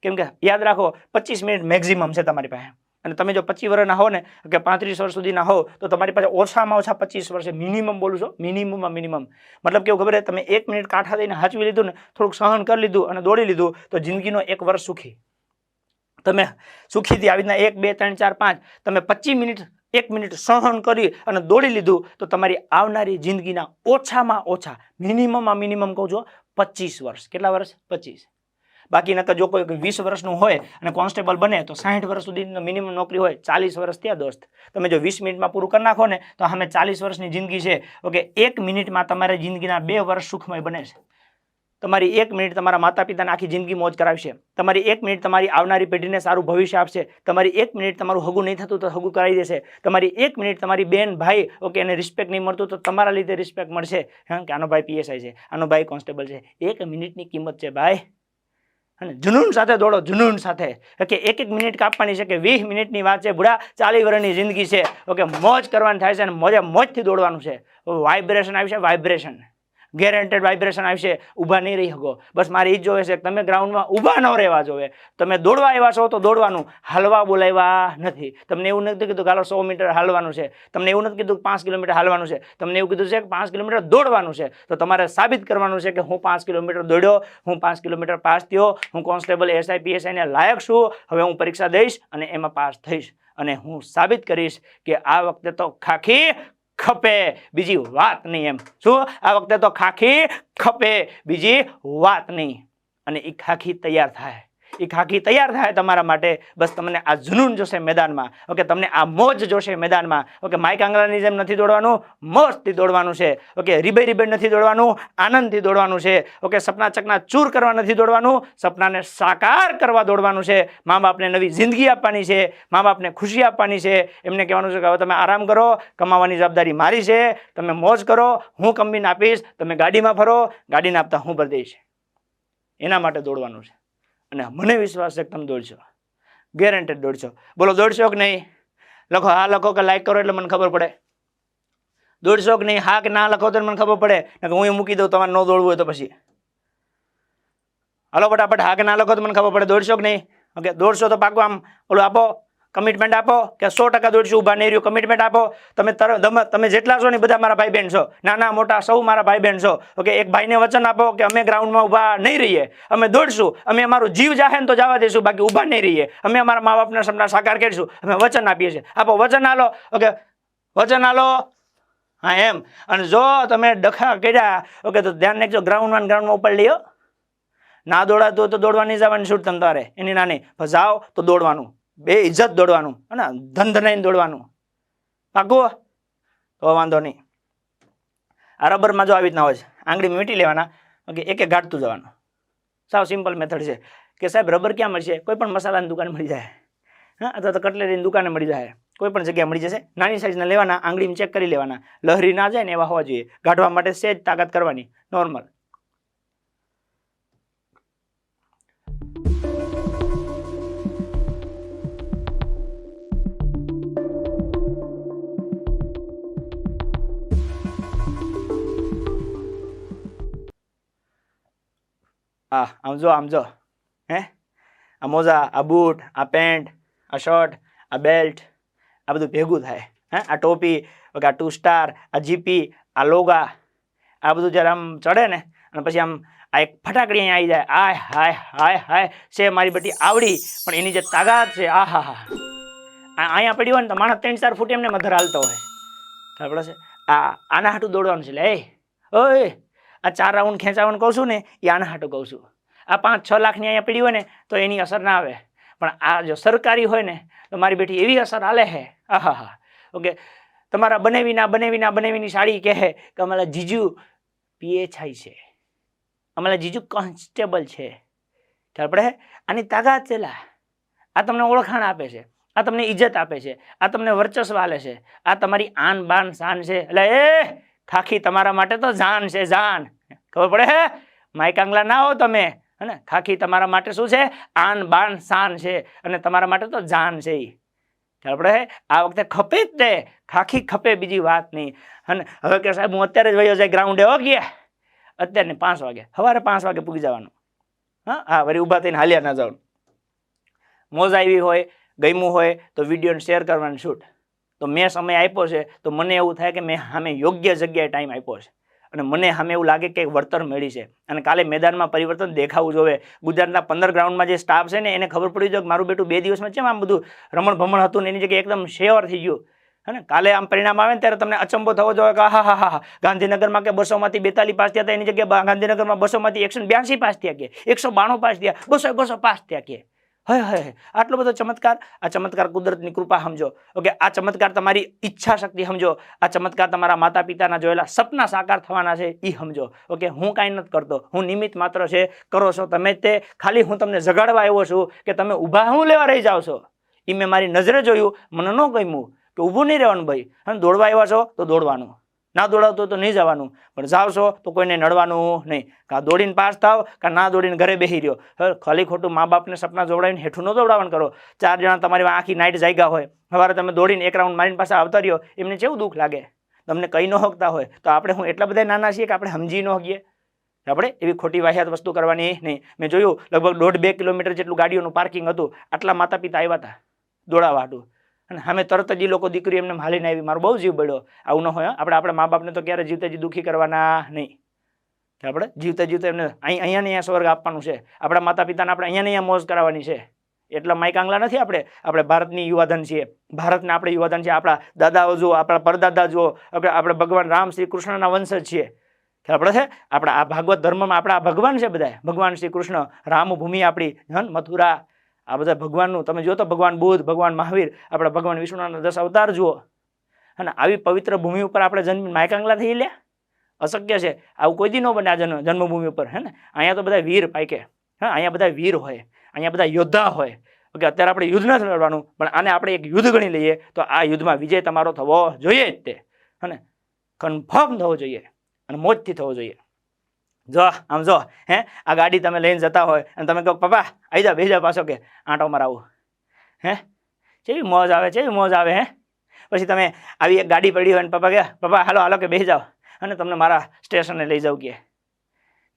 કેમ કે યાદ રાખો 25 મિનિટ મેક્સિમમ છે તમારી પાસે. અને તમે જો 25 વર્ષના હો ને કે 35 વર્ષ સુધીના હો તો તમારી પાસે ઓછામાં ઓછા 25 વર્ષે મિનિમમ બોલું છો, મિનિમમમાં મિનિમમ. મતલબ કેવું ખબર છે? તમે 1 મિનિટ કાંઠા દઈને હાચવી લીધું ને, થોડુંક સહન કરી લીધું અને દોડી લીધું તો જિંદગીનો 1 વર્ષ સુખી. તમે સુખીથી આવી રીતના 1 2 3 4 5 તમે 25 મિનિટ 1 મિનિટ સહન કરી અને દોડી લીધું તો તમારી આવનારી જિંદગીના ઓછામાં ઓછા મિનિમમમાં મિનિમમ કહું છું 25 વર્ષ. કેટલા વર્ષ? 25. બાકી નકર જો કોઈ 20 વર્ષનું હોય અને કોન્સ્ટેબલ બને તો 60 વર્ષ સુધીની મિનિમમ નોકરી હોય, 40 વર્ષ ત્યાં દોસ્ત. તમે જો 20 મિનિટમાં પૂરું કરી નાખો ને તો સામે 40 વર્ષની જિંદગી છે, ઓકે. 1 મિનિટમાં તમારી જિંદગીના 2 વર્ષ સુખમય બને છે. તમારી 1 મિનિટ તમારા માતા પિતાને આખી જિંદગી મોજ કરાવશે. તમારી 1 મિનિટ તમારી આવનારી પેઢીને સારું ભવિષ્ય આપશે. તમારી 1 મિનિટ તમારું હગું નહીં થતું તો હગું કરાવી દેશે. તમારી 1 મિનિટ તમારી બેન ભાઈ, ઓકે, એને રિસ્પેક્ટ નહીં મળતું તો તમારા લીધે રિસ્પેક્ટ મળશે. હા, કે આનો ભાઈ પીએસઆઈ છે, આનો ભાઈ કોન્સ્ટેબલ છે. 1 મિનિટની કિંમત છે ભાઈ. અને જુનૂન સાથે દોડો, જુનૂન સાથે, ઓકે. 1 મિનિટ કાપવાની છે કે 20 મિનિટની વાત છે. બુડા 40 વર્ષની જિંદગી છે, ઓકે. મોજ કરવાની થાય છે અને મોજથી દોડવાનું છે. વાઇબ્રેશન આવશે, વાઇબ્રેશન, ગેરંટેડ વાઇબ્રેશન આવશે. ઊભા નહીં રહી શકો. બસ મારે એ જ જોવે છે કે તમે ગ્રાઉન્ડમાં ઊભા ન રહેવા જોવે. તમે દોડવા આવ્યા છો તો દોડવાનું, હાલવા બોલાવ્યા નથી. તમને એવું નથી કીધું કે હાલો 100 મીટર હાલવાનું છે, તમને એવું નથી કીધું 5 કિલોમીટર હાલવાનું છે, તમને એવું કીધું છે કે 5 કિલોમીટર દોડવાનું છે. તો તમારે સાબિત કરવાનું છે કે હું 5 કિલોમીટર દોડ્યો, હું 5 કિલોમીટર પાસ થયો, હું કોન્સ્ટેબલ એસઆઈ પીએસઆઈને લાયક છું. હવે હું પરીક્ષા દઈશ અને એમાં પાસ થઈશ અને હું સાબિત કરીશ કે આ વખતે તો ખાખી ખપે, બીજી વાત નહીં. એમ શું? આ વખતે તો ખાખી ખપે, બીજી વાત નહીં. અને એ ખાખી તૈયાર થાય, એ ખાખી તૈયાર થાય તમારા માટે. બસ તમને આ જુનૂન જોશે મેદાનમાં, ઓકે. તમને આ મોજ જોશે મેદાનમાં, ઓકે. માઇક આંગળાની જેમ નથી દોડવાનું, મોજથી દોડવાનું છે, ઓકે. રીબે નથી દોડવાનું, આનંદથી દોડવાનું છે, ઓકે. સપના ચકના ચૂર કરવા નથી દોડવાનું, સપનાને સાકાર કરવા દોડવાનું છે. મા બાપને નવી જિંદગી આપવાની છે, મા બાપને ખુશી આપવાની છે. એમને કહેવાનું છે કે હવે તમે આરામ કરો, કમાવાની જવાબદારી મારી છે, તમે મોજ કરો, હું કમીને આપીશ, તમે ગાડીમાં ફરો, ગાડીને આપતા હું ભરી દઈશ. એના માટે દોડવાનું છે. અને મને વિશ્વાસ છે કે તમે દોડશો, ગેરંટેડ દોડશો. બોલો દોડશો કે નહીં? લખો હા, લખો કે લાઈક કરો એટલે મને ખબર પડે. દોડશો કે નહીં? હા કે ના લખો તો મને ખબર પડે. હું મૂકી દઉં, તમારે ન દોડવું હોય તો પછી. હાલો ફટાફટ હા કે ના લખો તો મને ખબર પડે. દોડશો કે નહીં? ઓકે, દોડશો તો પાકું આમ ઓલું આપો, કમિટમેન્ટ આપો કે 100% દોડશું, ઊભા નહીં રહ્યું, કમિટમેન્ટ આપો. તમે જેટલા છો ને બધા મારા ભાઈ બહેન છો, નાના મોટા સૌ મારા ભાઈ બહેન છો. ઓકે, એક ભાઈને વચન આપો કે અમે ગ્રાઉન્ડમાં ઊભા નહીં રહીએ, અમે દોડશું, અમે અમારું જીવ જાહે ને તો જવા દઈશું, બાકી ઊભા નહીં રહીએ, અમે અમારા મા બાપના સપના સાકાર કરીશું, અમે વચન આપીએ છીએ. આપો, વચન આલો. ઓકે, વચન આલો. હા, એમ. અને જો તમે ડખા કર્યા, ઓકે, તો ધ્યાન રાખજો, ગ્રાઉન્ડમાં ઉપર લ્યો. ના દોડાતું હોય તો દોડવા નહીં જવાની છૂટ તમારે, એની નાની. જાઓ તો દોડવાનું, બે ઇજ્જત દોડવાનું, અને ધન ધનાઈને દોડવાનું. પાકું? તો વાંધો નહીં. આ રબરમાં જો આવી રીતના હોય છે, આંગળી મીટી લેવાના. ઓકે, એક એક ગાંઠતું જવાનું. સાવ સિમ્પલ મેથડ છે કે સાહેબ રબર ક્યાં મળશે? કોઈ પણ મસાલાની દુકાને મળી જાય, હા, અથવા તો કટલેરીની દુકાને મળી જાય, કોઈ પણ જગ્યાએ મળી જશે. નાની સાઇઝના લેવાના, આંગળીમાં ચેક કરી લેવાના, લહરી ના જાય ને એવા હોવા જોઈએ. ગાંઠવા માટે સેજ તાકાત કરવાની, નોર્મલ. આમ જો હે, આ મોજા, આ બૂટ, આ પેન્ટ, આ શર્ટ, આ બેલ્ટ, આ બધું ભેગું થાય. હે, આ ટોપી, ઓકે, આ 2 સ્ટાર, આ જીપી, આ લોગા, આ બધું જ્યારે આમ ચડે ને, અને પછી આમ આ એક ફટાકડી અહીંયા આવી જાય. આય હાય હાય હાય છે મારી બટી આવડી, પણ એની જે તાકાત છે, આ હા હા, અહીંયા પડી હોય ને તો માણસ 3-4 ફૂટ એમને મધર હાલતો હોય. ખબર છે? આના હાટું દોડવાનું છે. લે ઓય, આ 4 રાઉન્ડ ખેંચાવાનું કહું છું ને, એ આના હાટું કહું છું. આ 5-6 લાખની અહીંયા પડી હોય ને તો એની અસર ના આવે, પણ આ જો સરકારી હોય ને તો મારી બેટી એવી અસર હાલે છે. હા હા હા. ઓકે, તમારા બનેવીની સાડી કહે કે અમારા જીજુ PHI છે, અમારા જીજુ કોન્સ્ટેબલ છે. ખ્યાલ પડે? આની તાકાત છે. આ તમને ઓળખાણ આપે છે, આ તમને ઇજ્જત આપે છે, આ તમને વર્ચસ્વ આલે છે, આ તમારી આન બાન શાન છે. એટલે એ ખાખી તમારા માટે તો જાન છે, જાન. ખબર પડે હે? માયકાંગલા ના હો તમે, હે ને? ખાખી તમારા માટે શું છે? આન બાન શાન છે, અને તમારા માટે તો જાન છે. ખ્યાલ પડે? આ વખતે ખપે જ તે, ખાખી ખપે, બીજી વાત નહીં. અને હવે કે સાહેબ હું અત્યારે જ વયો જાય ગ્રાઉન્ડે, હો ગયા અત્યારે 5 વાગે, સવારે 5 વાગે પૂગી જવાનું. હા, વળી ઊભા થઈને હાલ્યા ના જવાનું. મોજ આવી હોય, ગમ્યું હોય તો વિડીયોને શેર કરવાનું છૂટ. તો મેં સમય આપ્યો છે તો મને એવું થાય કે મેં સામે યોગ્ય જગ્યાએ ટાઈમ આપ્યો છે, અને મને સામે એવું લાગે કે વળતર મળી છે. અને કાલે મેદાનમાં પરિવર્તન દેખાવું જોવે. ગુજરાતના 15 ગ્રાઉન્ડમાં જે સ્ટાફ છે ને એને ખબર પડી જાય કે મારું બેટું 2 દિવસમાં કેમ આમ બધું રમણ ભમણ હતું ને એની જગ્યાએ એકદમ શેવર થઈ ગયું. હે ને? કાલે આમ પરિણામ આવે ને ત્યારે તમને અચંબો થવો જોઈએ કે હા હા હા, ગાંધીનગરમાં કે 200માંથી 42 પાસ થયા હતા, એની જગ્યાએ ગાંધીનગરમાં 200માંથી 182 પાસ થયા, કે 192 પાસ થયા, 200 પાસ થયા. કે હય આટલો બધો ચમત્કાર. આ ચમત્કાર કુદરતની કૃપા સમજો. ઓકે, આ ચમત્કાર તમારી ઈચ્છા શક્તિ સમજો. આ ચમત્કાર તમારા માતા પિતાના જોયેલા સપના સાકાર થવાના છે એ સમજો. ઓકે, હું કાંઈ નથી કરતો, હું નિમિત્ત માત્ર છે. કરો છો તમે તે, ખાલી હું તમને જગાડવા આવ્યો છું કે તમે ઊભા હું લેવા રહી જાવ છો. એ મેં મારી નજરે જોયું, મને ન ગમ્યું કે ઊભું નહીં રહેવાનું ભાઈ. અને દોડવા આવ્યા છો તો દોડવાનું, ના દોડાવતું તો નહીં જવાનું, પણ જાવ છો તો કોઈને નડવાનું નહીં. કાં દોડીને પાસ થાવ, કાં ના દોડીને ઘરે બેસી રહ્યો. હવે ખાલી ખોટું મા બાપને સપના જોડાવીને હેઠું ન દોડાવવાનું કરો. 4 જણા તમારી આખી નાઇટ જાગ્યા હોય, સવારે તમે દોડીને 1 રાઉન્ડ મારીને પાછા આવતા રહ્યો, એમને કેવું દુઃખ લાગે? તમને કહી ન શકતા હોય તો આપણે હું એટલા બધા નાના છીએ કે આપણે સમજી ન શકીએ? આપણે એવી ખોટી વાહિયાત વસ્તુ કરવાની નહીં. મેં જોયું લગભગ 1.5-2 કિલોમીટર જેટલું ગાડીઓનું પાર્કિંગ હતું. આટલા માતા પિતા આવ્યા હતા દોડાવા હાટું, અને અમે તરત જ એ લોકો દીકરી એમને હાલીને આવી. મારો બહુ જીવ બળ્યો. આવું ન હોય. આપણે આપણા મા બાપને તો ક્યારે જીવતે દુઃખી કરવાના નહીં. આપણે જીવતે એમને અહીંયા ને અહીંયા સ્વર્ગ આપવાનું છે. આપણા માતા પિતાને આપણે અહીંયા ને અહીંયા મોજ કરાવવાની છે. એટલા માયકાંગલા નથી આપણે. આપણે ભારતની યુવાધન છીએ, ભારતના આપણે યુવાધન છીએ. આપણા દાદાઓ જુઓ, આપણા પરદાદા જુઓ, આપણે ભગવાન રામ શ્રી કૃષ્ણના વંશજ છીએ. આપણે છે આપણા આ ભાગવત ધર્મમાં આપણા ભગવાન છે બધા. ભગવાન શ્રી કૃષ્ણ, રામભૂમિ આપણી, મથુરા, આ બધા ભગવાનનું તમે જો તો ભગવાન બુદ્ધ, ભગવાન મહાવીર, આપણા ભગવાન વિષ્ણુના 10 અવતાર જુઓ. અને આવી પવિત્ર ભૂમિ ઉપર આપણે જન્મ માયકાંગલા થઈ લે? અશક્ય છે. આવું કોઈ દી ન બને આ જન્મભૂમિ ઉપર. હે ને? અહીંયા તો બધા વીર પાકે. હા, અહીંયા બધા વીર હોય, અહીંયા બધા યોદ્ધા હોય. ઓકે, અત્યારે આપણે યુદ્ધ નથી લડવાનું, પણ આને આપણે એક યુદ્ધ ગણી લઈએ તો આ યુદ્ધમાં વિજય તમારો થવો જોઈએ જ તે. અને કન્ફર્મ થવો જોઈએ, અને મોજથી થવો જોઈએ. જો આમ જો, હે, આ ગાડી તમે લઈને જતા હોય અને તમે કહો પપ્પા આવી જાઓ, બેસી જાઓ પાછો, કે આંટો મરાવું. હે, કેવી મોજ આવે, કેવી મોજ આવે. હે, પછી તમે આવી એક ગાડી પડી હોય અને પપ્પા કહે પપ્પા હાલો હાલો, કે બેસી જાઓ, અને તમને મારા સ્ટેશને લઈ જાઉં. કે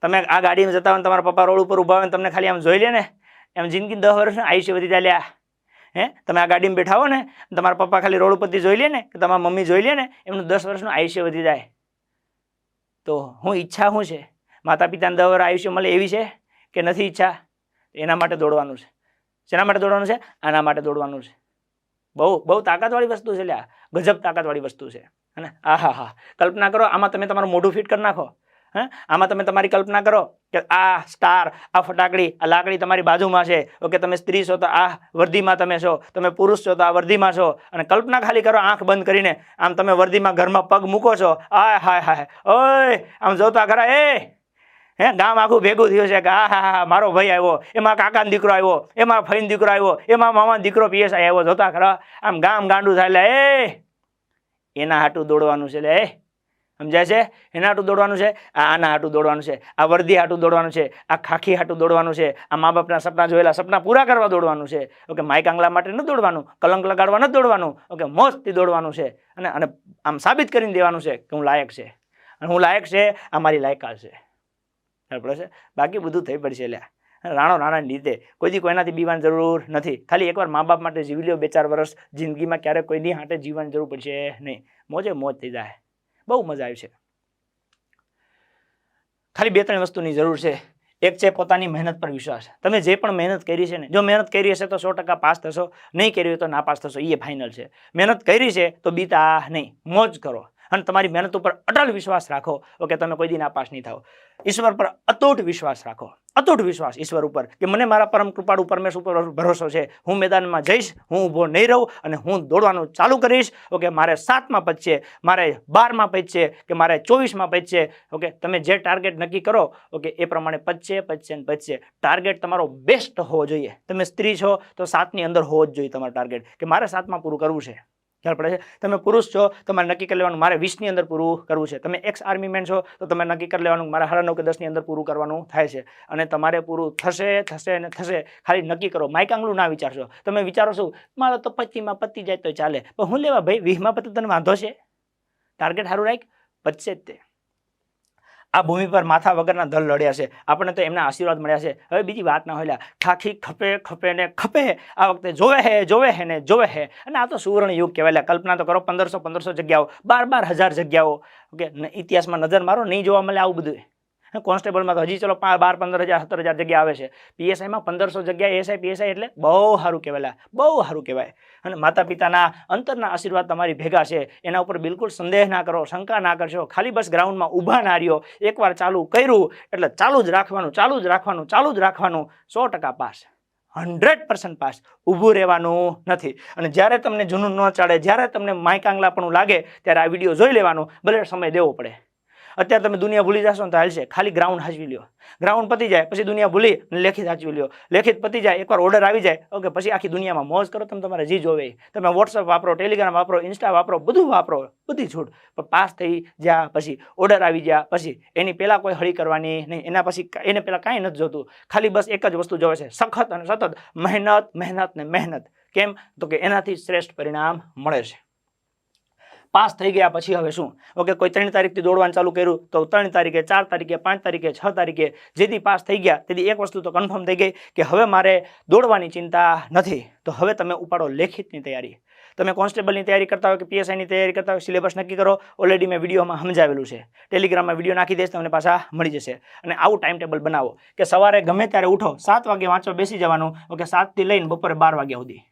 તમે આ ગાડીમાં જતા હોય તમારા પપ્પા રોડ ઉપર ઊભા હોય, તમને ખાલી આમ જોઈ લે ને, એમ જિંદગી 10 વર્ષનું આયુષ્ય વધી જાય. તમે આ ગાડીમાં બેઠા હો ને, તમારા પપ્પા ખાલી રોડ ઉપરથી જોઈ લે ને કે તમારા મમ્મી જોઈ લે ને, એમનું 10 વર્ષનું આયુષ્ય વધી જાય. તો હું ઈચ્છા શું છે? માતા પિતાને 10 વર્ષ આયુષ્ય મળે એવી છે કે નથી ઈચ્છા? એના માટે દોડવાનું છે. શેના માટે દોડવાનું છે? આના માટે દોડવાનું છે. બહુ તાકાતવાળી વસ્તુ છે. લ્યા ગજબ તાકાતવાળી વસ્તુ છે. અને હા કલ્પના કરો, આમાં તમે તમારું મોઢું ફિટ કરી નાખો. આમાં તમે તમારી કલ્પના કરો કે આ સ્ટાર, આ ફટાકડી, આ લાકડી તમારી બાજુમાં છે. ઓકે, તમે સ્ત્રી છો તો આ વર્ધીમાં તમે છો, તમે પુરુષ છો તો આ વર્ધીમાં છો. અને કલ્પના ખાલી કરો, આંખ બંધ કરીને આમ તમે વર્ધીમાં ઘરમાં પગ મૂકો છો. હાય ઓય આમ જોતા ખરા, ગામ આખું ભેગું થયું છે કે હા મારો ભાઈ આવ્યો, એમાં કાકાનો દીકરો આવ્યો, એમાં ફઈનો દીકરો આવ્યો, એમાં મામાનો દીકરો પીએસઆઈ આવ્યો. જોતા ખરા આમ ગામ ગાંડું થાય. એટલે એના હાટું દોડવાનું છે. એટલે સમજાય છે? એના હાટું દોડવાનું છે. આના હાટું દોડવાનું છે. આ વર્દી હાટું દોડવાનું છે. આ ખાખી હાટું દોડવાનું છે. આ મા બાપના સપના જોયેલા સપના પૂરા કરવા દોડવાનું છે. ઓકે, માઈક આંગલા માટે નથી દોડવાનું, કલંક લગાડવા નથી દોડવાનું. ઓકે, મોજથી દોડવાનું છે. અને આમ સાબિત કરીને દેવાનું છે કે હું લાયક છે, અને હું લાયક છે, આ મારી લાયકાત છે. પડે છે. બાકી બધું થઈ પડશે. લ્યા રાણાની રીતે કોઈ કોઈનાથી બીવાની જરૂર નથી. ખાલી એકવાર મા બાપ માટે જીવી લ્યો 2-4 વર્ષ. જિંદગીમાં ક્યારેક કોઈની હાટે જીવવાની જરૂર પડશે નહીં. મોજે મોજ થઈ જાય. બહુ મજા આવી છે. ખાલી 2-3 વસ્તુની જરૂર છે. એક છે પોતાની મહેનત પર વિશ્વાસ. તમે જે પણ મહેનત કરી છે ને, જો મહેનત કરી હશે તો 100% પાસ થશો, નહીં કરી હોય તો નાપાસ થશો. એ ફાઇનલ છે. મહેનત કરી છે તો બીતા નહીં, મોજ કરો અને તમારી મહેનત ઉપર અટલ વિશ્વાસ રાખો. ઓકે, તમે કોઈ દી નાપાસ નહીં થાઓ. ઈશ્વર પર અતૂટ વિશ્વાસ રાખો. અતૂટ વિશ્વાસ ઈશ્વર ઉપર કે મને મારા પરમ કૃપાળુ પરમેશ્વર ઉપર ભરોસો છે. હું મેદાનમાં જઈશ, હું ઊભો નહીં રહું અને હું દોડવાનું ચાલુ કરીશ. ઓકે, મારે 7માં પચશે, મારે 12માં પચશે કે મારે 24માં પચશે. ઓકે, તમે જે ટાર્ગેટ નક્કી કરો, ઓકે, એ પ્રમાણે પચશે. ટાર્ગેટ તમારો બેસ્ટ હોવો જોઈએ. તમે સ્ત્રી છો તો 7ની અંદર હોવો જ જોઈએ તમારો ટાર્ગેટ કે મારે 7માં પૂરું કરવું છે. ખ્યાલ પડે છે? તમે પુરુષ છો, તમારે નક્કી કરી લેવાનું મારે 20ની અંદર પૂરું કરવું છે. તમે એક્સ આર્મી મેન છો તો તમે નક્કી કરી લેવાનું મારે 9:30 કે 10ની અંદર પૂરું કરવાનું થાય છે. અને તમારે પૂરું થશે. ખાલી નક્કી કરો. માઈક આંગળું ના વિચારશો. તમે વિચારો છો મારો તો 25માં પતી જાય તો ચાલે, પણ હું લેવા ભાઈ 20માં પતી તને વાંધો છે? ટાર્ગેટ સારું રાખ, પચશે જ તે. આ ભૂમિ પર માથા વગરના દળ લડ્યા છે. આપણને તો એમના આશીર્વાદ મળ્યા છે. હવે બીજી વાત ના હોય. ખાખી ખપે ને ખપે. આ વખતે જોવે હે. અને આ તો સુવર્ણ યુગ કહેવાય. કલ્પના તો કરો, 1500 જગ્યાઓ, 12,000 જગ્યાઓ. ઓકે, ઇતિહાસમાં નજર મારો, નહીં જોવા મળે આવું બધું. કોન્સ્ટેબલમાં તો હજી ચલો 12,000, 15,000, 17,000 જગ્યા આવે છે. પીએસઆઈમાં 1500 જગ્યા. એસઆઈ પીએસઆઈ એટલે બહુ સારું કહેવાય. બહુ સારું કહેવાય. અને માતા પિતાના અંતરના આશીર્વાદ તમારી ભેગા છે. એના ઉપર બિલકુલ સંદેહ ના કરો, શંકા ના કરશો. ખાલી બસ ગ્રાઉન્ડમાં ઊભા ના રહ્યો. એકવાર ચાલુ કર્યું એટલે ચાલુ જ રાખવાનું. 100% પાસ, 100% પાસ. ઊભું રહેવાનું નથી. અને જ્યારે તમને જૂનું ન ચાલે, જ્યારે તમને માઈક આંગલાપણું લાગે, ત્યારે આ વિડીયો જોઈ લેવાનું. ભલે સમય દેવો પડે. અત્યારે તમે દુનિયા ભૂલી જશો ને તો હાલશે. ખાલી ગ્રાઉન્ડ હાચવી લ્યો. ગ્રાઉન્ડ પતી જાય પછી દુનિયા ભૂલી લેખિત હાચવી લ્યો. લેખિત પતી જાય, એકવાર ઓર્ડર આવી જાય, ઓકે, પછી આખી દુનિયામાં મોજ કરો. તમે તમારે જે જોવે. તમે વોટ્સઅપ વાપરો, ટેલિગ્રામ વાપરો, ઇન્સ્ટા વાપરો, બધું વાપરો, બધી છૂટ. પણ પાસ થઈ જ્યાં પછી, ઓર્ડર આવી ગયા પછી, એની પહેલાં કોઈ હળી કરવાની નહીં. એના પછી એને પહેલાં કાંઈ નથી જોતું. ખાલી બસ એક જ વસ્તુ જોવે છે, સખત અને સતત મહેનત. કેમ? તો કે એનાથી શ્રેષ્ઠ પરિણામ મળે છે. પાસ થઈ ગયા પછી હવે શું? ઓકે, કોઈ 3 તારીખથી દોડવાનું ચાલુ કર્યું તો 3 તારીખે, 4 તારીખે, 5 તારીખે, 6 તારીખે જેથી પાસ થઈ ગયા તેથી એક વસ્તુ તો કન્ફર્મ થઈ ગઈ કે હવે મારે દોડવાની ચિંતા નથી. તો હવે તમે ઉપાડો લેખિતની તૈયારી. તમે કોન્સ્ટેબલની તૈયારી કરતા હોય કે પીએસઆઈની તૈયારી કરતા હોય, સિલેબસ નક્કી કરો. ઓલરેડી મેં વિડીયોમાં સમજાવેલું છે. ટેલિગ્રામમાં વિડીયો નાખી દઈશ, તમને પાછા મળી જશે. અને આવું ટાઈમ ટેબલ બનાવો કે સવારે ગમે ત્યારે ઉઠો, 7 વાગે વાંચવા બેસી જવાનું. ઓકે, 7 થી લઈને બપોરે 12 વાગ્યા સુધી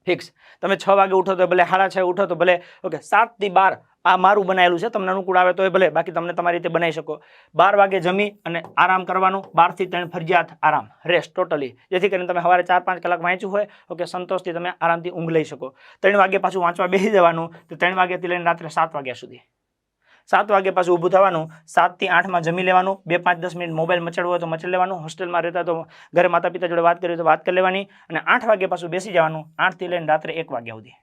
ફિક્સ. તમે 6 વાગે ઉઠો તો ભલે, 6:30 ઉઠો તો ભલે. ઓકે, 7 થી 12 આ મારું બનાવેલું છે. તમને અનુકૂળ આવે તો ભલે, બાકી તમને તમારી રીતે બનાવી શકો. 12 વાગે જમી અને આરામ કરવાનું. 12 થી 3 ફરજિયાત આરામ, રેસ્ટ ટોટલી. જેથી કરીને તમે સવારે 4-5 કલાક વાંચ્યું હોય, ઓકે, સંતોષથી તમે આરામથી ઊંઘ લઈ શકો. 3 વાગે પાછું વાંચવા બેસી જવાનું. તો 3 વાગ્યાથી લઈને રાત્રે 7 વાગ્યા સુધી. 7 વાગે પાછું ઊભું થવાનું. 7 થી 8માં જમી લેવાનું. 2-5-10 મિનિટ મોબાઈલ મચડવો હોય તો મચડી લેવાનું. હોસ્ટેલમાં રહેતા તો ઘરે માતા પિતા જોડે વાત કરી તો વાત કરી લેવાની. અને 8 વાગે પાછું બેસી જવાનું. 8 થી લઈને રાત્રે 1 વાગ્યા સુધી.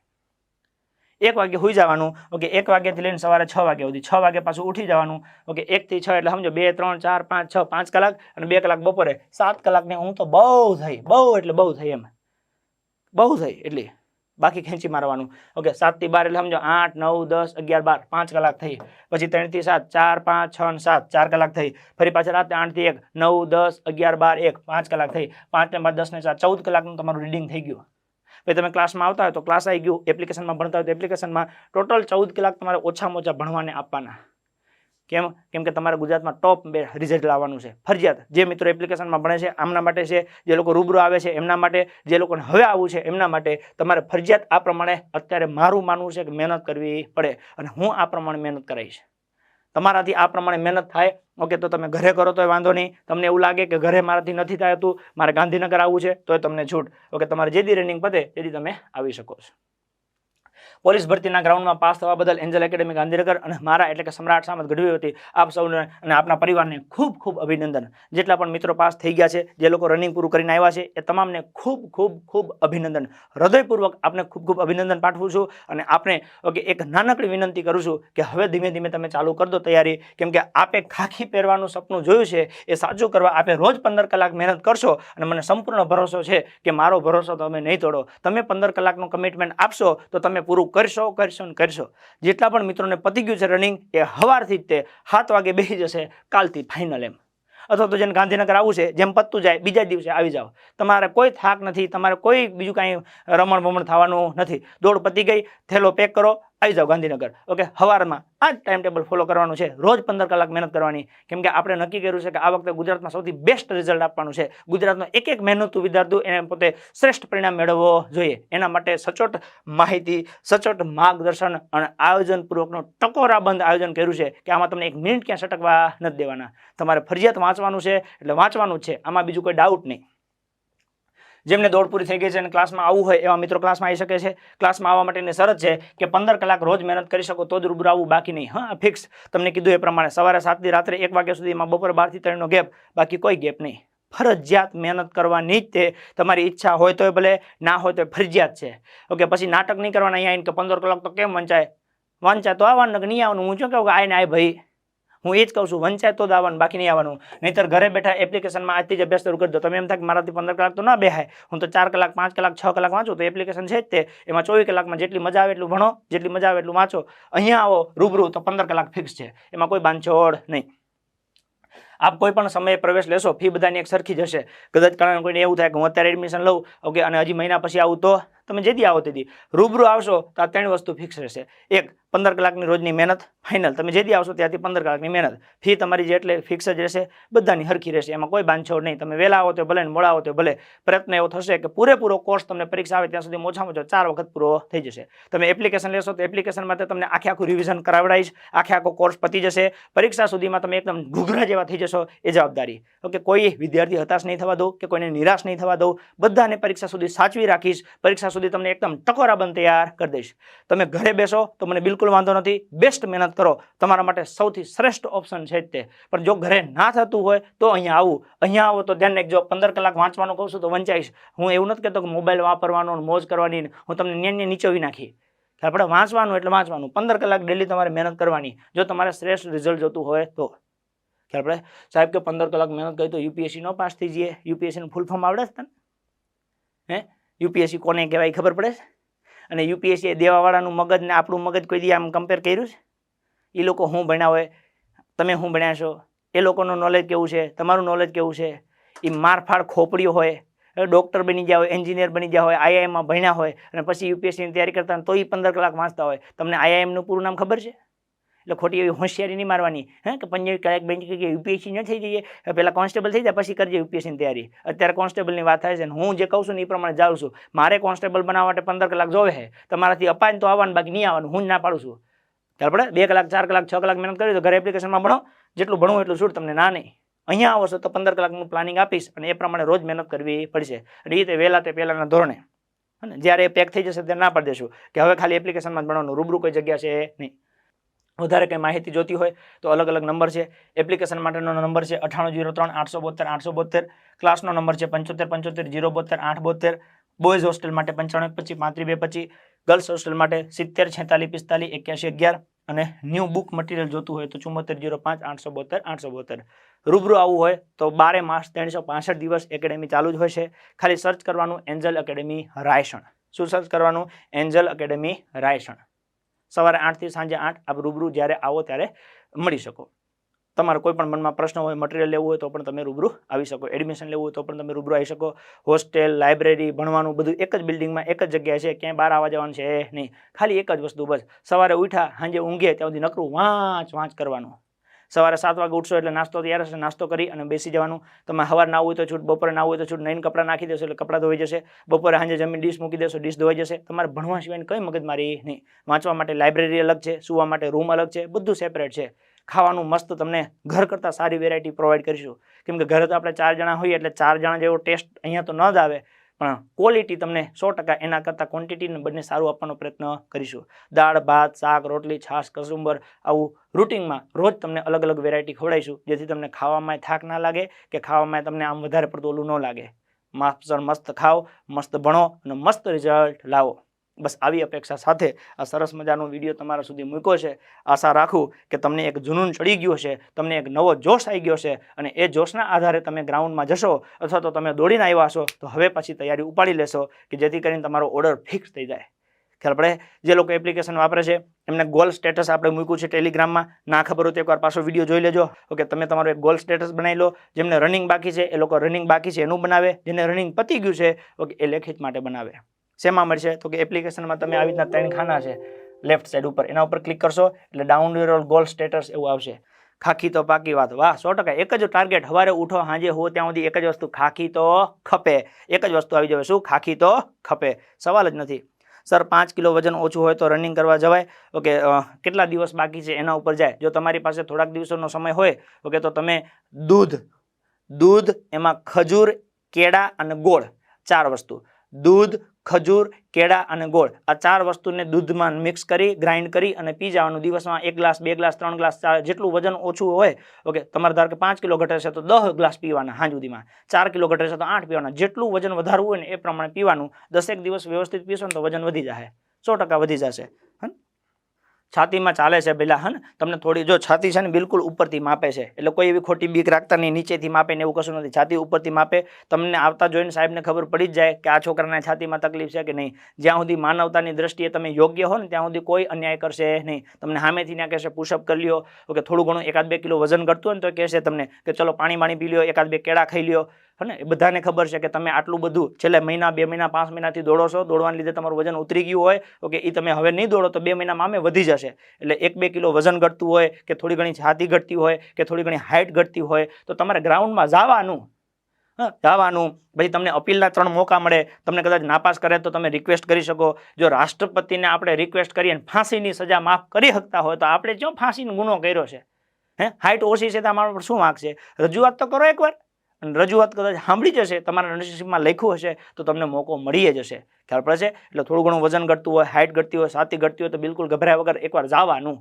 1 વાગે સુઈ જવાનું. ઓકે, 1 વાગ્યાથી લઈને સવારે 6 વાગ્યા સુધી. 6 વાગે પાછું ઉઠી જવાનું. ઓકે, 1 થી 6 એટલે સમજો 2, 3, 4, 5, 6, 5 કલાક અને 2 કલાક બપોરે. 7 કલાકની ઊંઘ તો બહુ થઈ. બહુ થઈ એમ. બહુ થઈ એટલી. બાકી ખેંચી મારવાનું. ઓકે, 7 થી 12 એટલે સમજો 8, 9, 10, 11, 12, 5 કલાક થઈ. પછી 3 થી 7, 4, 5, 6 અને 7, 4 કલાક થઈ. ફરી પાછા રાતે 8 થી 1, 9, 10, 11, 12, 1, 5 કલાક થઈ. 5 ને 5, 10 ને 4, 14 કલાકનું તમારું રીડિંગ થઈ ગયું. ભાઈ તમે ક્લાસમાં આવતા હોય તો ક્લાસ આવી ગયું, એપ્લિકેશનમાં ભણતા હોય તો એપ્લિકેશનમાં ટોટલ 14 કલાક તમારે ઓછામાં ઓછા ભણવાને આપવાના. કેમ કે તમારે ગુજરાતમાં ટોપ રિઝલ્ટ લાવવાનું છે ફરજિયાત. જે મિત્રો એપ્લિકેશનમાં ભણે છે આમના માટે છે, જે લોકો રૂબરૂ આવે છે એમના માટે, જે લોકોને હવે આવવું છે એમના માટે તમારે ફરજિયાત આ પ્રમાણે અત્યારે મારું માનવું છે કે મહેનત કરવી પડે, અને હું આ પ્રમાણે મહેનત કરાવીશ. તમારાથી આ પ્રમાણે મહેનત થાય ઓકે તો તમે ઘરે કરો તો વાંધો નહીં. તમને એવું લાગે કે ઘરે મારાથી નથી થતું, મારે ગાંધીનગર આવવું છે, તો તમને છૂટ. ઓકે, તમારે જેથી રનિંગ પતે તેથી તમે આવી શકો છો. પોલીસ ભરતીના ગ્રાઉન્ડમાં પાસ થવા બદલ એન્જલ એકેડેમી ગાંધીનગર અને મારા એટલે કે સમ્રાટ સામત ગઢવી વતી આપ સૌને અને આપના પરિવારને ખૂબ ખૂબ અભિનંદન. જેટલા પણ મિત્રો પાસ થઈ ગયા છે, જે લોકો રનિંગ પૂરું કરીને આવ્યા છે, એ તમામને ખૂબ ખૂબ ખૂબ અભિનંદન. હૃદયપૂર્વક આપને ખૂબ ખૂબ અભિનંદન પાઠવું છું. અને આપને ઓકે એક નાનકડી વિનંતી કરું છું કે હવે ધીમે ધીમે તમે ચાલુ કરી દો તૈયારી. કેમ કે આપે ખાખી પહેરવાનું સપનું જોયું છે એ સાચું કરવા આપે રોજ 15 કલાક મહેનત કરશો, અને મને સંપૂર્ણ ભરોસો છે કે મારો ભરોસો તમે નહીં તોડો. તમે 15 કલાકનું કમિટમેન્ટ આપશો તો તમે પૂરું કરશો. જેટલા પણ મિત્રોને પતી ગયું છે રનિંગ એ હવારથી જ તે 7 વાગે બેસી જશે કાલથી ફાઇનલ એમ. અથવા તો જેને ગાંધીનગર આવવું છે જેમ પતતું જાય બીજા દિવસે આવી જાઓ. તમારે કોઈ થાક નથી, તમારે કોઈ બીજું કાંઈ રમણ ભમણ થવાનું નથી. દોડ પતી ગઈ, થેલો પેક કરો, આવી જાઓ ગાંધીનગર. ઓકે, સવારમાં આ જ ટાઈમ ટેબલ ફોલો કરવાનું છે. રોજ 15 કલાક મહેનત કરવાની. કેમ કે આપણે નક્કી કર્યું છે કે આ વખતે ગુજરાતમાં સૌથી બેસ્ટ રિઝલ્ટ આપવાનું છે. ગુજરાતનો એક મહેનતુ વિદ્યાર્થી એને પોતે શ્રેષ્ઠ પરિણામ મેળવવો જોઈએ. એના માટે સચોટ માહિતી, સચોટ માર્ગદર્શન અને આયોજનપૂર્વકનું ટકોરાબંધ આયોજન કર્યું છે કે આમાં તમને 1 મિનિટ ક્યાં સટકવા નથી દેવાના. તમારે ફરજિયાત વાંચવાનું છે એટલે વાંચવાનું જ છે, આમાં બીજું કોઈ ડાઉટ નહીં. જેમને દોડ પૂરી થઈ ગઈ છે અને ક્લાસમાં આવવું હોય એવા મિત્રો ક્લાસમાં આવી શકે છે. ક્લાસમાં આવવા માટેની શરત છે કે 15 કલાક રોજ મહેનત કરી શકો તો જ રૂબરૂ આવવું, બાકી નહીં. હા, ફિક્સ. તમને કીધું એ પ્રમાણે સવારે 7 થી રાત્રે 1 વાગ્યા સુધીમાં, બપોરે 12 થી 3 નો ગેપ, બાકી કોઈ ગેપ નહીં. ફરજિયાત મહેનત કરવાની જ તે. તમારી ઈચ્છા હોય તો ભલે, ના હોય તો ફરજિયાત છે. ઓકે, પછી નાટક નહીં કરવાના અહીંયા આવીને કે 15 કલાક તો કેમ વંચાય તો આવવાનું, નહીં આવવાનું. હું શું કહું કે આવીને ભાઈ, હું એ જ કહું છું, વંચાય તો જ આવવાનું, બાકી નહીં આવવાનું. નહીંતર ઘરે બેઠા એપ્લિકેશનમાં આજથી જ અભ્યાસ શરૂ કરી દો. તમે એમ થાય કે મારાથી 15 કલાક તો ના બેહાય, હું તો 4 કલાક 5 કલાક 6 કલાક વાંચું, તો એપ્લિકેશન છે જ તે. એમાં 24 કલાકમાં જેટલી મજા આવે એટલું ભણો, જેટલી મજા આવે એટલું વાંચો. અહીંયા આવો રૂબરૂ તો 15 કલાક ફિક્સ છે, એમાં કોઈ બાંધછોડ નહીં. આપ કોઈ પણ સમયે પ્રવેશ લેશો, ફી બધાની એક સરખી જ હશે. કદાચ કારણ કોઈને એવું થાય કે હું અત્યારે એડમિશન લઉં ઓકે અને હજી મહિના પછી આવું, તો તમે જેથી આવો તેથી રૂબરૂ આવશો તો આ 3 વસ્તુ ફિક્સ રહેશે. 1, 15 કલાકની રોજની મહેનત ફાઇનલ. તમે જેથી આવશો ત્યાંથી 15 કલાકની મહેનત. ફી તમારી જે એટલે ફિક્સ જ રહેશે, બધાની હરખી રહેશે, એમાં કોઈ બાંધછોડ નહીં. તમે વહેલા આવો તો ભલે ને મોડા આવો તો ભલે. પ્રયત્ન એવો થશે કે પૂરેપૂરો કોર્સ તમને પરીક્ષા આવે ત્યાં સુધી ઓછામાં ઓછો 4 વખત પૂરો થઈ જશે. તમે એપ્લિકેશન લેશો તો એપ્લિકેશન માટે તમને આખું રિવિઝન કરાવડાવીશ, આખો કોર્સ પતી જશે. પરીક્ષા સુધીમાં તમે એકદમ ઘૂઘરા જેવા થઈ જશો, એ જવાબદારી. ઓકે, કોઈ વિદ્યાર્થી હતાશ નહીં થવા દઉં કે કોઈને નિરાશ નહીં થવા દઉં. બધાને પરીક્ષા સુધી સાચવી રાખીશ. પરીક્ષા સુધી તમને એકદમ ટકોરાબંધ તૈયાર કરી દઈશ. તમે ઘરે બેસો તો મને બિલકુલ વાંધો નથી. બેસ્ટ મહેનત કરો, તમારા માટે સૌથી શ્રેષ્ઠ ઓપ્શન છે જ તે. પણ જો ઘરે ના થતું હોય તો અહીંયા આવું. અહીંયા આવો તો ધ્યાન રાખજો, 15 કલાક વાંચવાનું કહું છું તો વંચાઈશ. હું એવું નથી કહેતો કે મોબાઈલ વાપરવાનો, મોજ કરવાની. હું તમને ન્યાન્ય નીચોવી નાખી. આપણે વાંચવાનું એટલે વાંચવાનું. 15 કલાક ડેલી તમારે મહેનત કરવાની, જો તમારે શ્રેષ્ઠ રિઝલ્ટ જોતું હોય તો. આપણે સાહેબ કે 15 કલાક મહેનત કરી તો યુપીએસસી નો પાસ થઈ જઈએ. યુપીએસસીનું ફૂલ ફોર્મ આવડે છે તને? યુપીએસસી કોને કહેવાય ખબર પડે છે? અને યુપીએસસી દેવાવાળાનું મગજ ને આપણું મગજ કોઈ દી આમ કમ્પેર કર્યું છે? એ લોકો શું ભણ્યા હોય, તમે શું ભણ્યા છો, એ લોકોનું નોલેજ કેવું છે, તમારું નોલેજ કેવું છે? એ મારફાડ ખોપડીઓ હોય, ડૉક્ટર બની ગયા હોય, એન્જિનિયર બની ગયા હોય, આઈઆઈએમમાં ભણ્યા હોય અને પછી યુપીએસસીની તૈયારી કરતા હોય તો એ 15 કલાક વાંચતા હોય. તમને આઈઆઈએમનું પૂરું નામ ખબર છે? એટલે ખોટી એવી હોશિયારી નહીં મારવાની કે 15 કલાક બેંક યુપીએસસી ન થઈ જઈએ, પહેલાં કોન્સ્ટેબલ થઈ જાય પછી કરજે યુપીએસસીની તૈયારી. અત્યારે કોન્સ્ટેબલની વાત થાય છે ને હું જે કહું છું ને એ પ્રમાણે જાઉં છું. મારે કોન્સ્ટેબલ બનાવવા માટે 15 કલાક જોવે છે. તમારાથી અપાય ને તો આવવાનું, બાકી નહીં આવવાનું. હું જ ના પાડું છું. ત્યારે આપણે 2 કલાક 4 કલાક 6 કલાક મહેનત કરી તો ઘરે એપ્લિકેશનમાં ભણો, જેટલું ભણવું એટલું છૂટ, તમને ના નહીં. અહીંયા આવો છો તો 15 કલાકનું પ્લાનિંગ આપીશ અને એ પ્રમાણે રોજ મહેનત કરવી પડશે. અને એ તે વહેલા તે પહેલાંના ધોરણે. અને જ્યારે એ પેક થઈ જશે ત્યારે ના પાડી દેશું કે હવે ખાલી એપ્લિકેશનમાં જ ભણવાનું, રૂબરૂ કોઈ જગ્યા છે નહીં. વધારે કંઈ માહિતી જોતી હોય તો અલગ અલગ નંબર છે. એપ્લિકેશન માટેનો નંબર છે 9803 872 872. ક્લાસનો નંબર છે 75 75 072 872. બોયઝ હોસ્ટેલ માટે 95 25 35 225. ગર્લ્સ હોસ્ટેલ માટે 70 46 45 81 11. અને ન્યૂ બુક મટીરિયલ જોતું હોય તો 74 05 872 872. રૂબરૂ આવવું હોય તો 12 માસ 365 દિવસ એકેડેમી ચાલુ જ હોય છે. ખાલી સર્ચ કરવાનું એન્જલ એકેડેમી રાયસણ. શું સર્ચ કરવાનું? Angel academy Raysan. સવારે 8 થી સાંજે 8. આપ રૂબરૂ જ્યારે આવો ત્યારે મળી શકો. તમારે કોઈ પણ મનમાં પ્રશ્ન હોય, મટીરિયલ લેવું હોય તો પણ તમે રૂબરૂ આવી શકો, એડમિશન લેવું હોય તો પણ તમે રૂબરૂ આવી શકો. હોસ્ટેલ, લાઇબ્રેરી, ભણવાનું બધું એક જ બિલ્ડિંગમાં એક જ જગ્યાએ છે, ક્યાંય બહાર આવવા જવાનું છે નહીં. ખાલી એક જ વસ્તુ, બસ સવારે ઉઠ્યા સાંજે ઊંઘે ત્યાં સુધી નકરું વાંચ કરવાનું. સવારે 7 વાગે ઉઠશો એટલે નાસ્તો તૈયાર હશે, નાસ્તો કરી અને બેસી જવાનું. તમે સવાર ના હોય તો છૂટ, બપોરે ના હોય તો છૂટ, નહીં કપડાં નાખી દેશો એટલે કપડાં ધોઈ જશે. બપોરે સાંજે જમીન ડીશ મૂકી દેશો, ડીશ ધોઈ જશે. તમારે ભણવા સિવાય કંઈ મગજમારી નહીં. વાંચવા માટે લાઇબ્રેરી અલગ છે, સુવા માટે રૂમ અલગ છે, બધું સેપરેટ છે. ખાવાનું મસ્ત તમને ઘર કરતાં સારી વેરાયટી પ્રોવાઈડ કરીશું, કેમ કે ઘરે તો આપણે 4 જણા હોઈએ એટલે 4 જણા જેવો ટેસ્ટ અહીંયા તો ન જ આવે, પણ ક્વોલિટી તમને 100% એના કરતાં ક્વોન્ટિટીને બંને સારું આપવાનો પ્રયત્ન કરીશું. દાળ, ભાત, શાક, રોટલી, છાશ, કસુંબર, આવું રૂટિનમાં રોજ તમને અલગ અલગ વેરાયટી ખવડાવીશું, જેથી તમને ખાવામાં થાક ના લાગે કે ખાવામાં તમને આમ વધારે પડતું ઓલું ન લાગે. મસ્ત ખાઓ, મસ્ત ભણો અને મસ્ત રિઝલ્ટ લાવો. બસ આવી અપેક્ષા સાથે આ સરસ મજાનો વિડીયો તમારા સુધી મૂક્યો છે. આશા રાખું કે તમને એક જુનૂન ચડી ગયો છે, તમને એક નવો જોશ આવી ગયો છે, અને એ જોશના આધારે તમે ગ્રાઉન્ડમાં જશો અથવા તો તમે દોડીને આવ્યા છો તો હવે પછી તૈયારી ઉપાડી લેશો કે જેથી કરીને તમારો ઓર્ડર ફિક્સ થઈ જાય. ખ્યાલ પડે? જે લોકો એપ્લિકેશન વાપરે છે એમને ગોલ સ્ટેટસ આપણે મૂક્યું છે ટેલિગ્રામમાં. ના ખબર હોય તો એકવાર પાછો વિડીયો જોઈ લેજો. ઓકે, તમે તમારો એક ગોલ સ્ટેટસ બનાવી લો. જેમને રનિંગ બાકી છે એ લોકો રનિંગ બાકી છે એનું બનાવે, જેને રનિંગ પતી ગયું છે ઓકે એ લેખિત માટે બનાવે. શેમાં મળશે તો કે એપ્લિકેશનમાં તમે આવી રીતના 3 ખાના છે લેફ્ટ સાઈડ ઉપર, એના ઉપર ક્લિક કરશો એટલે ડાઉન યોર ગોલ સ્ટેટસ એવું આવશે. ખાખી તો પાકી વાત. વાહ, 100%. એક જ ટાર્ગેટ, સવારે ઉઠો સાંજે હો ત્યાં સુધી એક જ વસ્તુ, ખાખી તો ખપે. એક જ વસ્તુ આવી જાય, શું? ખાખી તો ખપે. સવાલ જ નથી. સર 5 કિલો વજન ઓછું હોય તો રનિંગ કરવા જવાય? ઓકે, કેટલા દિવસ બાકી છે એના ઉપર જાય. જો તમારી પાસે થોડાક દિવસોનો સમય હોય ઓકે તો તમે દૂધ એમાં ખજૂર, કેળા અને ગોળ, 4 વસ્તુ, દૂધ, ખજૂર, કેળા અને ગોળ, આ 4 વસ્તુને દૂધમાં મિક્સ કરી ગ્રાઇન્ડ કરી અને પી જવાનું. દિવસમાં 1 ગ્લાસ, 2 ગ્લાસ, 3 ગ્લાસ, જેટલું વજન ઓછું હોય ઓકે, તમારે ધારો કે 5 કિલો ઘટે છે તો 10 ગ્લાસ પીવાના સાંજ સુધીમાં, 4 કિલો ઘટે છે તો 8 પીવાના. જેટલું વજન વધારવું હોય ને એ પ્રમાણે પીવાનું. 10 દિવસ વ્યવસ્થિત પીશો ને તો વજન વધી જશે, 100% વધી જશે. છાતીમાં ચાલે છે પેલા, તમને થોડી, જો છાતી છે ને બિલકુલ ઉપરથી માપે છે, એટલે કોઈ એવી ખોટી બીક રાખતા નહીં નીચેથી માપે ને એવું કશું નથી. છાતી ઉપરથી માપે. તમને આવતા જોઈને સાહેબને ખબર પડી જ જાય કે આ છોકરાને છાતીમાં તકલીફ છે કે નહીં. જ્યાં સુધી માનવતાની દ્રષ્ટિએ તમે યોગ્ય હો ને ત્યાં સુધી કોઈ અન્યાય કરશે નહીં. તમને સામેથી ત્યાં કહેશે પુશઅપ કરી લ્યો ઓકે, થોડું ઘણું 1-2 કિલો વજન ઘટતું હોય ને તો કહેશે તમને કે ચલો પાણી પી લ્યો, 1-2 કેળા ખાઈ લ્યો. એ બધાને ખબર છે કે તમે આટલું બધું છેલ્લે મહિના, 2 મહિના, 5 મહિનાથી દોડો છો, દોડવાને લીધે તમારું વજન ઉતરી ગયું હોય ઓકે, એ તમે હવે નહીં દોડો તો 2 મહિનામાં આમે વધી જશે. એટલે 1-2 કિલો વજન ઘટતું હોય કે થોડી ઘણી છાતી ઘટતી હોય કે થોડી ઘણી હાઇટ ઘટતી હોય તો તમારે ગ્રાઉન્ડમાં જવાનું. પછી તમને અપીલના 3 મોકા મળે. તમને કદાચ નાપાસ કરે તો તમે રિક્વેસ્ટ કરી શકો. જો રાષ્ટ્રપતિને આપણે રિક્વેસ્ટ કરીએ ફાંસીની સજા માફ કરી શકતા હોય તો આપણે જો ફાંસીનો ગુનો કર્યો છે, હાઇટ ઓછી છે તો અમારા પર શું વાંક છે? રજૂઆત તો કરો એકવાર. અને રજૂઆત કદાચ સાંભળી જશે, તમારા નસીબમાં લખ્યું હશે તો તમને મોકો મળી જશે. ખ્યાલ પડે છે? એટલે થોડું ઘણું વજન ઘટતું હોય, હાઇટ ઘટતી હોય, છાતી ઘટતી હોય તો બિલકુલ ગભરાયા વગર એકવાર જવાનું.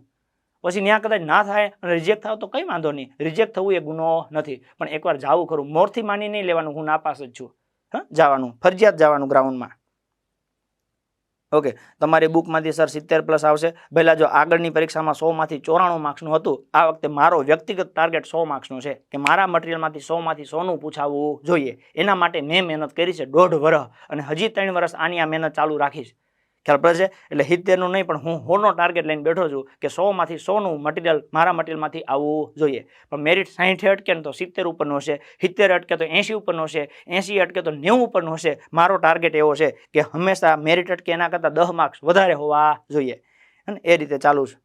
પછી ત્યાં કદાચ ના થાય અને રિજેક્ટ થાવ તો કંઈ વાંધો નહીં. રિજેક્ટ થવું એ ગુનો નથી, પણ એકવાર જવું ખરું. મોરથી માની નહીં લેવાનું હું નાપાસ જ છું. જવાનું, ફરજિયાત જવાનું ગ્રાઉન્ડમાં. ઓકે, તમારી બુકમાંથી સર 70+ આવશે. પહેલાં જો આગળની પરીક્ષામાં 100માંથી 94 માર્ક્સનું હતું, આ વખતે મારો વ્યક્તિગત ટાર્ગેટ 100 માર્ક્સનો છે કે મારા મટીરિયલમાંથી 100માંથી 100નું પૂછાવવું જોઈએ. એના માટે મેં મહેનત કરી છે 1.5 વર્ષ, અને હજી 3 વર્ષ આની આ મહેનત ચાલુ રાખીશ. ખ્યાલ પડે છે? એટલે 70નું નહીં પણ હું 100નો ટાર્ગેટ લઈને બેઠો છું કે 100માંથી 100નું મટીરિયલ મારા મટીરિયલમાંથી આવવું જોઈએ. પણ મેરિટ 60 અટકે ને તો 70 ઉપરનું હશે, 70 અટકે તો 80 ઉપરનું હશે, 80 અટકે તો 90 ઉપરનું હશે. મારો ટાર્ગેટ એવો છે કે હંમેશા મેરિટ અટકે એના કરતાં 10 માર્ક્સ વધારે હોવા જોઈએ. અને એ રીતે ચાલુ છે.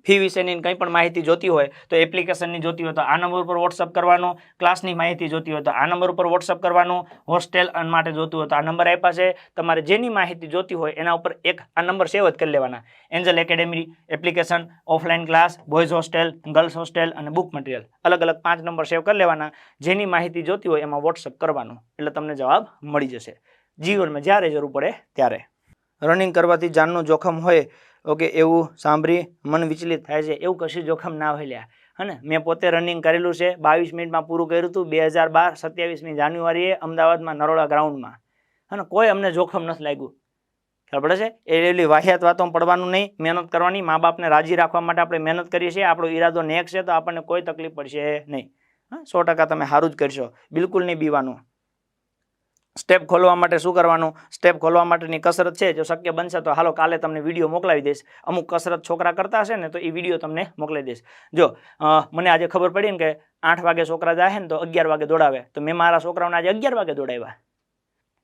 ફી વિશેની કંઈ પણ માહિતી જોતી હોય તો એપ્લિકેશનની જોતી હોય તો આ નંબર ઉપર વોટ્સઅપ કરવાનો, ક્લાસની માહિતી જોતી હોય તો આ નંબર ઉપર વોટ્સઅપ કરવાનું, હોસ્ટેલ માટે જોતું હોય તો આ નંબર આપ્યા છે. તમારે જેની માહિતી જોતી હોય એના ઉપર એક આ નંબર સેવ જ કરી લેવાના. Angel academy application, offline class, boys hostel, girls hostel અને બુક મટીરિયલ, અલગ અલગ 5 નંબર સેવ કરી લેવાના. જેની માહિતી જોતી હોય એમાં વોટ્સઅપ કરવાનું એટલે તમને જવાબ મળી જશે જીવનમાં જ્યારે જરૂર પડે ત્યારે. રનિંગ કરવાથી જાનનું જોખમ હોય ઓકે એવું સાંભળી મન વિચલિત થાય છે. એવું કશું જોખમ ના હોય લ્યા. ને મેં પોતે રનિંગ કરેલું છે, 22 મિનિટમાં પૂરું કર્યું હતું 2012 27મી જાન્યુઆરીએ અમદાવાદમાં નરોડા ગ્રાઉન્ડમાં. કોઈ અમને જોખમ નથી લાગ્યું. ખબર પડે છે? એવી વાહિયાત વાતો પડવાનું નહીં, મહેનત કરવાની. મા બાપને રાજી રાખવા માટે આપણે મહેનત કરીએ છીએ. આપણો ઈરાદો નેક છે તો આપણને કોઈ તકલીફ પડશે નહીં. 100% તમે સારું જ કરશો. બિલકુલ નહીં બીવાનું. સ્ટેપ ખોલવા માટે શું કરવાનું? સ્ટેપ ખોલવા માટેની કસરત છે, જો શક્ય બનશે તો હાલો કાલે તમને વિડીયો મોકલાવી દઈશ. અમુક કસરત છોકરા કરતા હશે ને તો એ વિડીયો તમને મોકલાવી દઈશ. જો મને આજે ખબર પડી ને કે 8 વાગે છોકરા જાય ને તો 11 વાગે દોડાવે, તો મેં મારા છોકરાઓને આજે 11 વાગે દોડાવ્યા.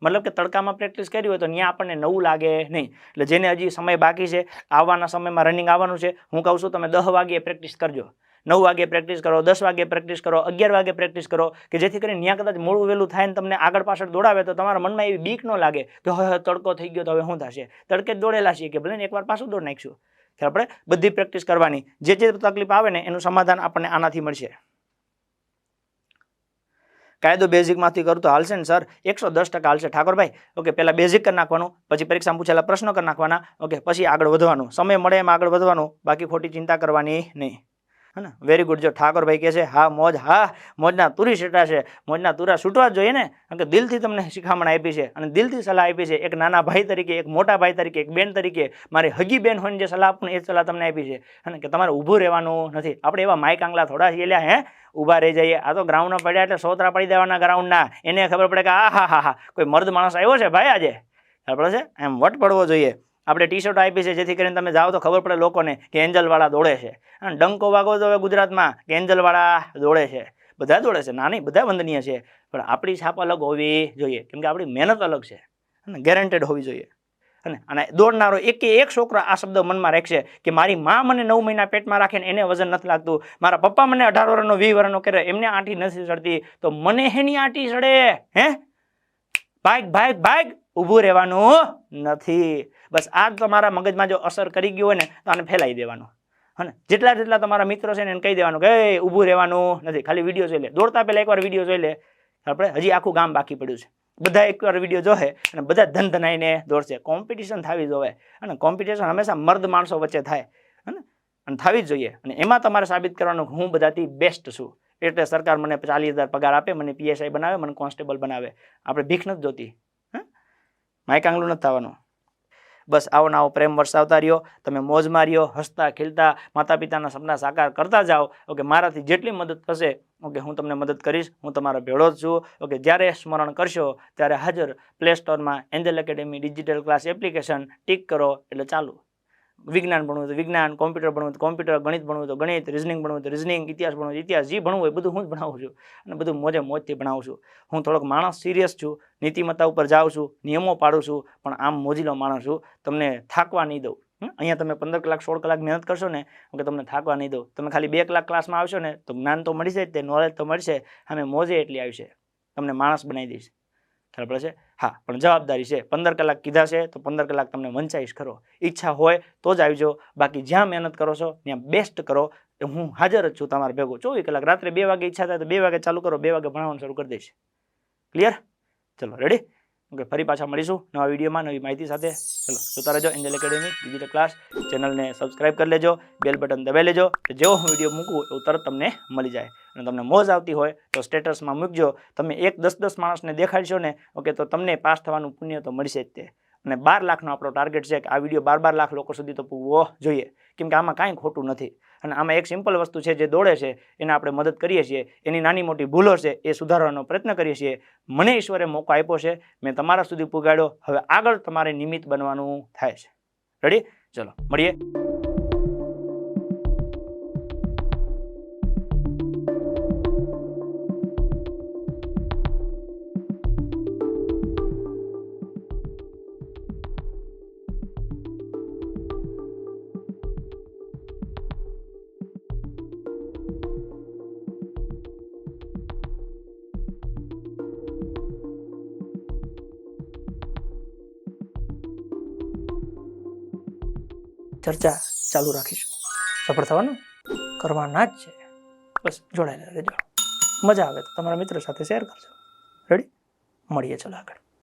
મતલબ કે તડકામાં પ્રેક્ટિસ કરી હોય તો ત્યાં આપણને નવું લાગે નહીં. એટલે જેને હજી સમય બાકી છે, આવવાના સમયમાં રનિંગ આવવાનું છે, હું કહું છું તમે 10 વાગે પ્રેક્ટિસ કરજો, 9 વાગે પ્રેક્ટિસ કરો, 10 વાગે પ્રેક્ટિસ કરો, 11 વાગે પ્રેક્ટિસ કરો, કે જેથી કરીને ત્યાં કદાચ મોડું વહેલું થાય ને તમને આગળ પાછળ દોડાવે તો તમારા મનમાં એવી બીક ન લાગે કે હવે તડકો થઈ ગયો તો હવે શું થશે. તડકે જ દોડેલા છીએ કે ભલે ને એકવાર પાછું દોડ નાખીશું. આપણે બધી પ્રેક્ટિસ કરવાની. જે તકલીફ આવે ને એનું સમાધાન આપણને આનાથી મળશે. કાયદો બેઝિકમાંથી કરું તો હાલશે ને સર? 110% હાલશે ઠાકોરભાઈ. ઓકે, પહેલા બેઝિક કરી નાખવાનું, પછી પરીક્ષામાં પૂછેલા પ્રશ્નો કરી નાખવાના. ઓકે, પછી આગળ વધવાનું, સમય મળે એમ આગળ વધવાનું, બાકી ખોટી ચિંતા કરવાની નહીં. હે ને? Very good. જો ઠાકોરભાઈ કહે છે હા મોજ, હા મોજના તુરી છૂટા છે, મોજના તુરા છૂટવા જ જોઈએ ને, કારણ કે દિલથી તમને શિખામણ આપી છે અને દિલથી સલાહ આપી છે. એક નાના ભાઈ તરીકે, એક મોટા ભાઈ તરીકે, એક બેન તરીકે, મારી હગી બેન હોય જે સલાહ આપું એ સલાહ તમને આપી છે. અને કે તમારે ઊભું રહેવાનું નથી. આપણે એવા માઇક આંગલા થોડા છીએ હે ઊભા રહી જઈએ. આ તો ગ્રાઉન્ડમાં પડ્યા એટલે સોતરા પડી દેવાના ગ્રાઉન્ડના. એને ખબર પડે કે આ હા કોઈ મર્દ માણસ આવ્યો છે ભાઈ આજે. આપણે છે એમ વટ પડવો જોઈએ. આપણે ટી શર્ટ આપી છે જેથી કરીને તમે જાઓ તો ખબર પડે લોકોને કે એન્જલવાળા દોડે છે. અને ડંકો વાગો તો હવે ગુજરાતમાં કે એન્જલવાળા દોડે છે. બધા દોડે છે, ના નહીં, બધા વંદનીય છે, પણ આપણી છાપ અલગ હોવી જોઈએ, કેમ કે આપણી મહેનત અલગ છે અને ગેરંટેડ હોવી જોઈએ. અને દોડનારો એક છોકરો આ શબ્દ મનમાં રાખશે કે મારી માં મને 9 મહિના પેટમાં રાખે ને એને વજન નથી લાગતું, મારા પપ્પા મને 18 વર્ષનો 20 વર્ષનો કરે એમને આંટી નથી ચડતી, તો મને હેની આંટી ચડે? હે ભાગ ઊભું રહેવાનું નથી. બસ આ તમારા મગજમાં જો અસર કરી ગયું હોય ને તો આને ફેલાઈ દેવાનું. અને જેટલા તમારા મિત્રો છે ને એને કહી દેવાનું કે ઊભું રહેવાનું નથી. ખાલી વિડીયો જોઈ લે, દોડતા પહેલા એકવાર વિડીયો જોઈ લે. આપણે હજી આખું ગામ બાકી પડ્યું છે, બધા એકવાર વિડીયો જોશે અને બધા ધનાઈને દોડશે. કોમ્પિટિશન થવી જોવે, અને કોમ્પિટિશન હંમેશા મર્દ માણસો વચ્ચે થાય અને થવી જ જોઈએ. અને એમાં તમારે સાબિત કરવાનું હું બધાથી બેસ્ટ છું. એટલે સરકાર મને 40,000 પગાર આપે, મને PSI બનાવે, મને કોન્સ્ટેબલ બનાવે. આપણે ભીખ નથી જોતી, માઇક આંગલું નથી થવાનું. બસ આવો નવો પ્રેમ વરસાવતા રહ્યો, તમે મોજ માર્યો, હસતા ખીલતા માતા પિતાના સપના સાકાર કરતા જાઓ. ઓકે, મારાથી જેટલી મદદ થશે ઓકે હું તમને મદદ કરીશ, હું તમારો ભેળો જ છું. ઓકે, જ્યારે સ્મરણ કરશો ત્યારે હાજર પ્લે સ્ટોરમાં Angel academy digital class application tick કરો એટલે ચાલુ. વિજ્ઞાન ભણવું તો વિજ્ઞાન, કોમ્પ્યુટર ભણવું તો કોમ્પ્યુટર, ગણિત ભણવું તો ગણિત, રીઝનિંગ ભણવું તો રીઝનિંગ, ઇતિહાસ ભણવું તો ઇતિહાસ, જે ભણવું હોય બધું હું જ ભણાવું છું અને બધું મોજથી ભણાવું છું. હું થોડોક માણસ સિરિયસ છું, નીતિમત્તા ઉપર જાઉં છું, નિયમો પાડું છું, પણ આમ મોજીલો માણસ છું. તમને થાકવા નહીં દઉં. અહીંયા તમે 15 કલાક 16 કલાક મહેનત કરશો ને કે તમને થાકવા નહીં દઉં. તમે ખાલી 2 કલાક ક્લાસમાં આવશો ને તો જ્ઞાન તો મળશે જ, તે નોલેજ તો મળશે, અમે મોજે એટલી આવશે, તમને માણસ બનાવી દઈશ. ખ્યાલ પડે છે? હા, પણ જવાબદારી છે. 15 કલાક કીધા છે તો 15 કલાક તમને વંચાઈશ ખરો. ઈચ્છા હોય તો જ આવજો, બાકી જ્યાં મહેનત કરો છો ત્યાં બેસ્ટ કરો. હું હાજર જ છું તમારે ભેગો 24 કલાક. રાત્રે 2 વાગે ઈચ્છા થાય તો 2 વાગે ચાલુ કરો, 2 વાગે ભણાવવાનું શરૂ કરી દઈશ. ક્લિયર? ચલો રેડી? ઓકે, ફરી પાછા મળીશું નવા વિડીયોમાં નવી માહિતી સાથે. ચલો જોતા રહેજો એન્જલ એકેડેમી ડિજિટલ ક્લાસ. ચેનલને સબસ્ક્રાઇબ કરી લેજો, બેલ બટન દબાવી લેજો, જેવો હું વિડીયો મૂકું એવું તરત તમને મળી જાય. અને તમને મોજ આવતી હોય તો સ્ટેટસમાં મૂકજો. તમે 10 માણસને દેખાડશો ને ઓકે તો તમને પાસ થવાનું પુણ્ય તો મળશે જ તે. અને 12 લાખનો આપણો ટાર્ગેટ છે કે આ વિડીયો 12 લાખ લોકો સુધી તો પૂરવો જોઈએ, કેમ કે આમાં કાંઈ ખોટું નથી. અને આમાં એક સિમ્પલ વસ્તુ છે, જે દોડે છે એને આપણે મદદ કરીએ છીએ, એની નાની મોટી ભૂલો છે એ સુધારવાનો પ્રયત્ન કરીએ છીએ. મને ઈશ્વરે મોકો આપ્યો છે, મેં તમારા સુધી પુગાડ્યો, હવે આગળ તમારે નિમિત્ત બનવાનું થાય છે. રેડી? ચલો મળીએ. ચર્ચા ચાલુ રાખીશું. સફળ થવાનું કરવાના જ છે. બસ જોડાયેલા રહેજો. મજા આવે તો તમારા મિત્રો સાથે શેર કરજો. રેડી? મળીએ ચલો આગળ.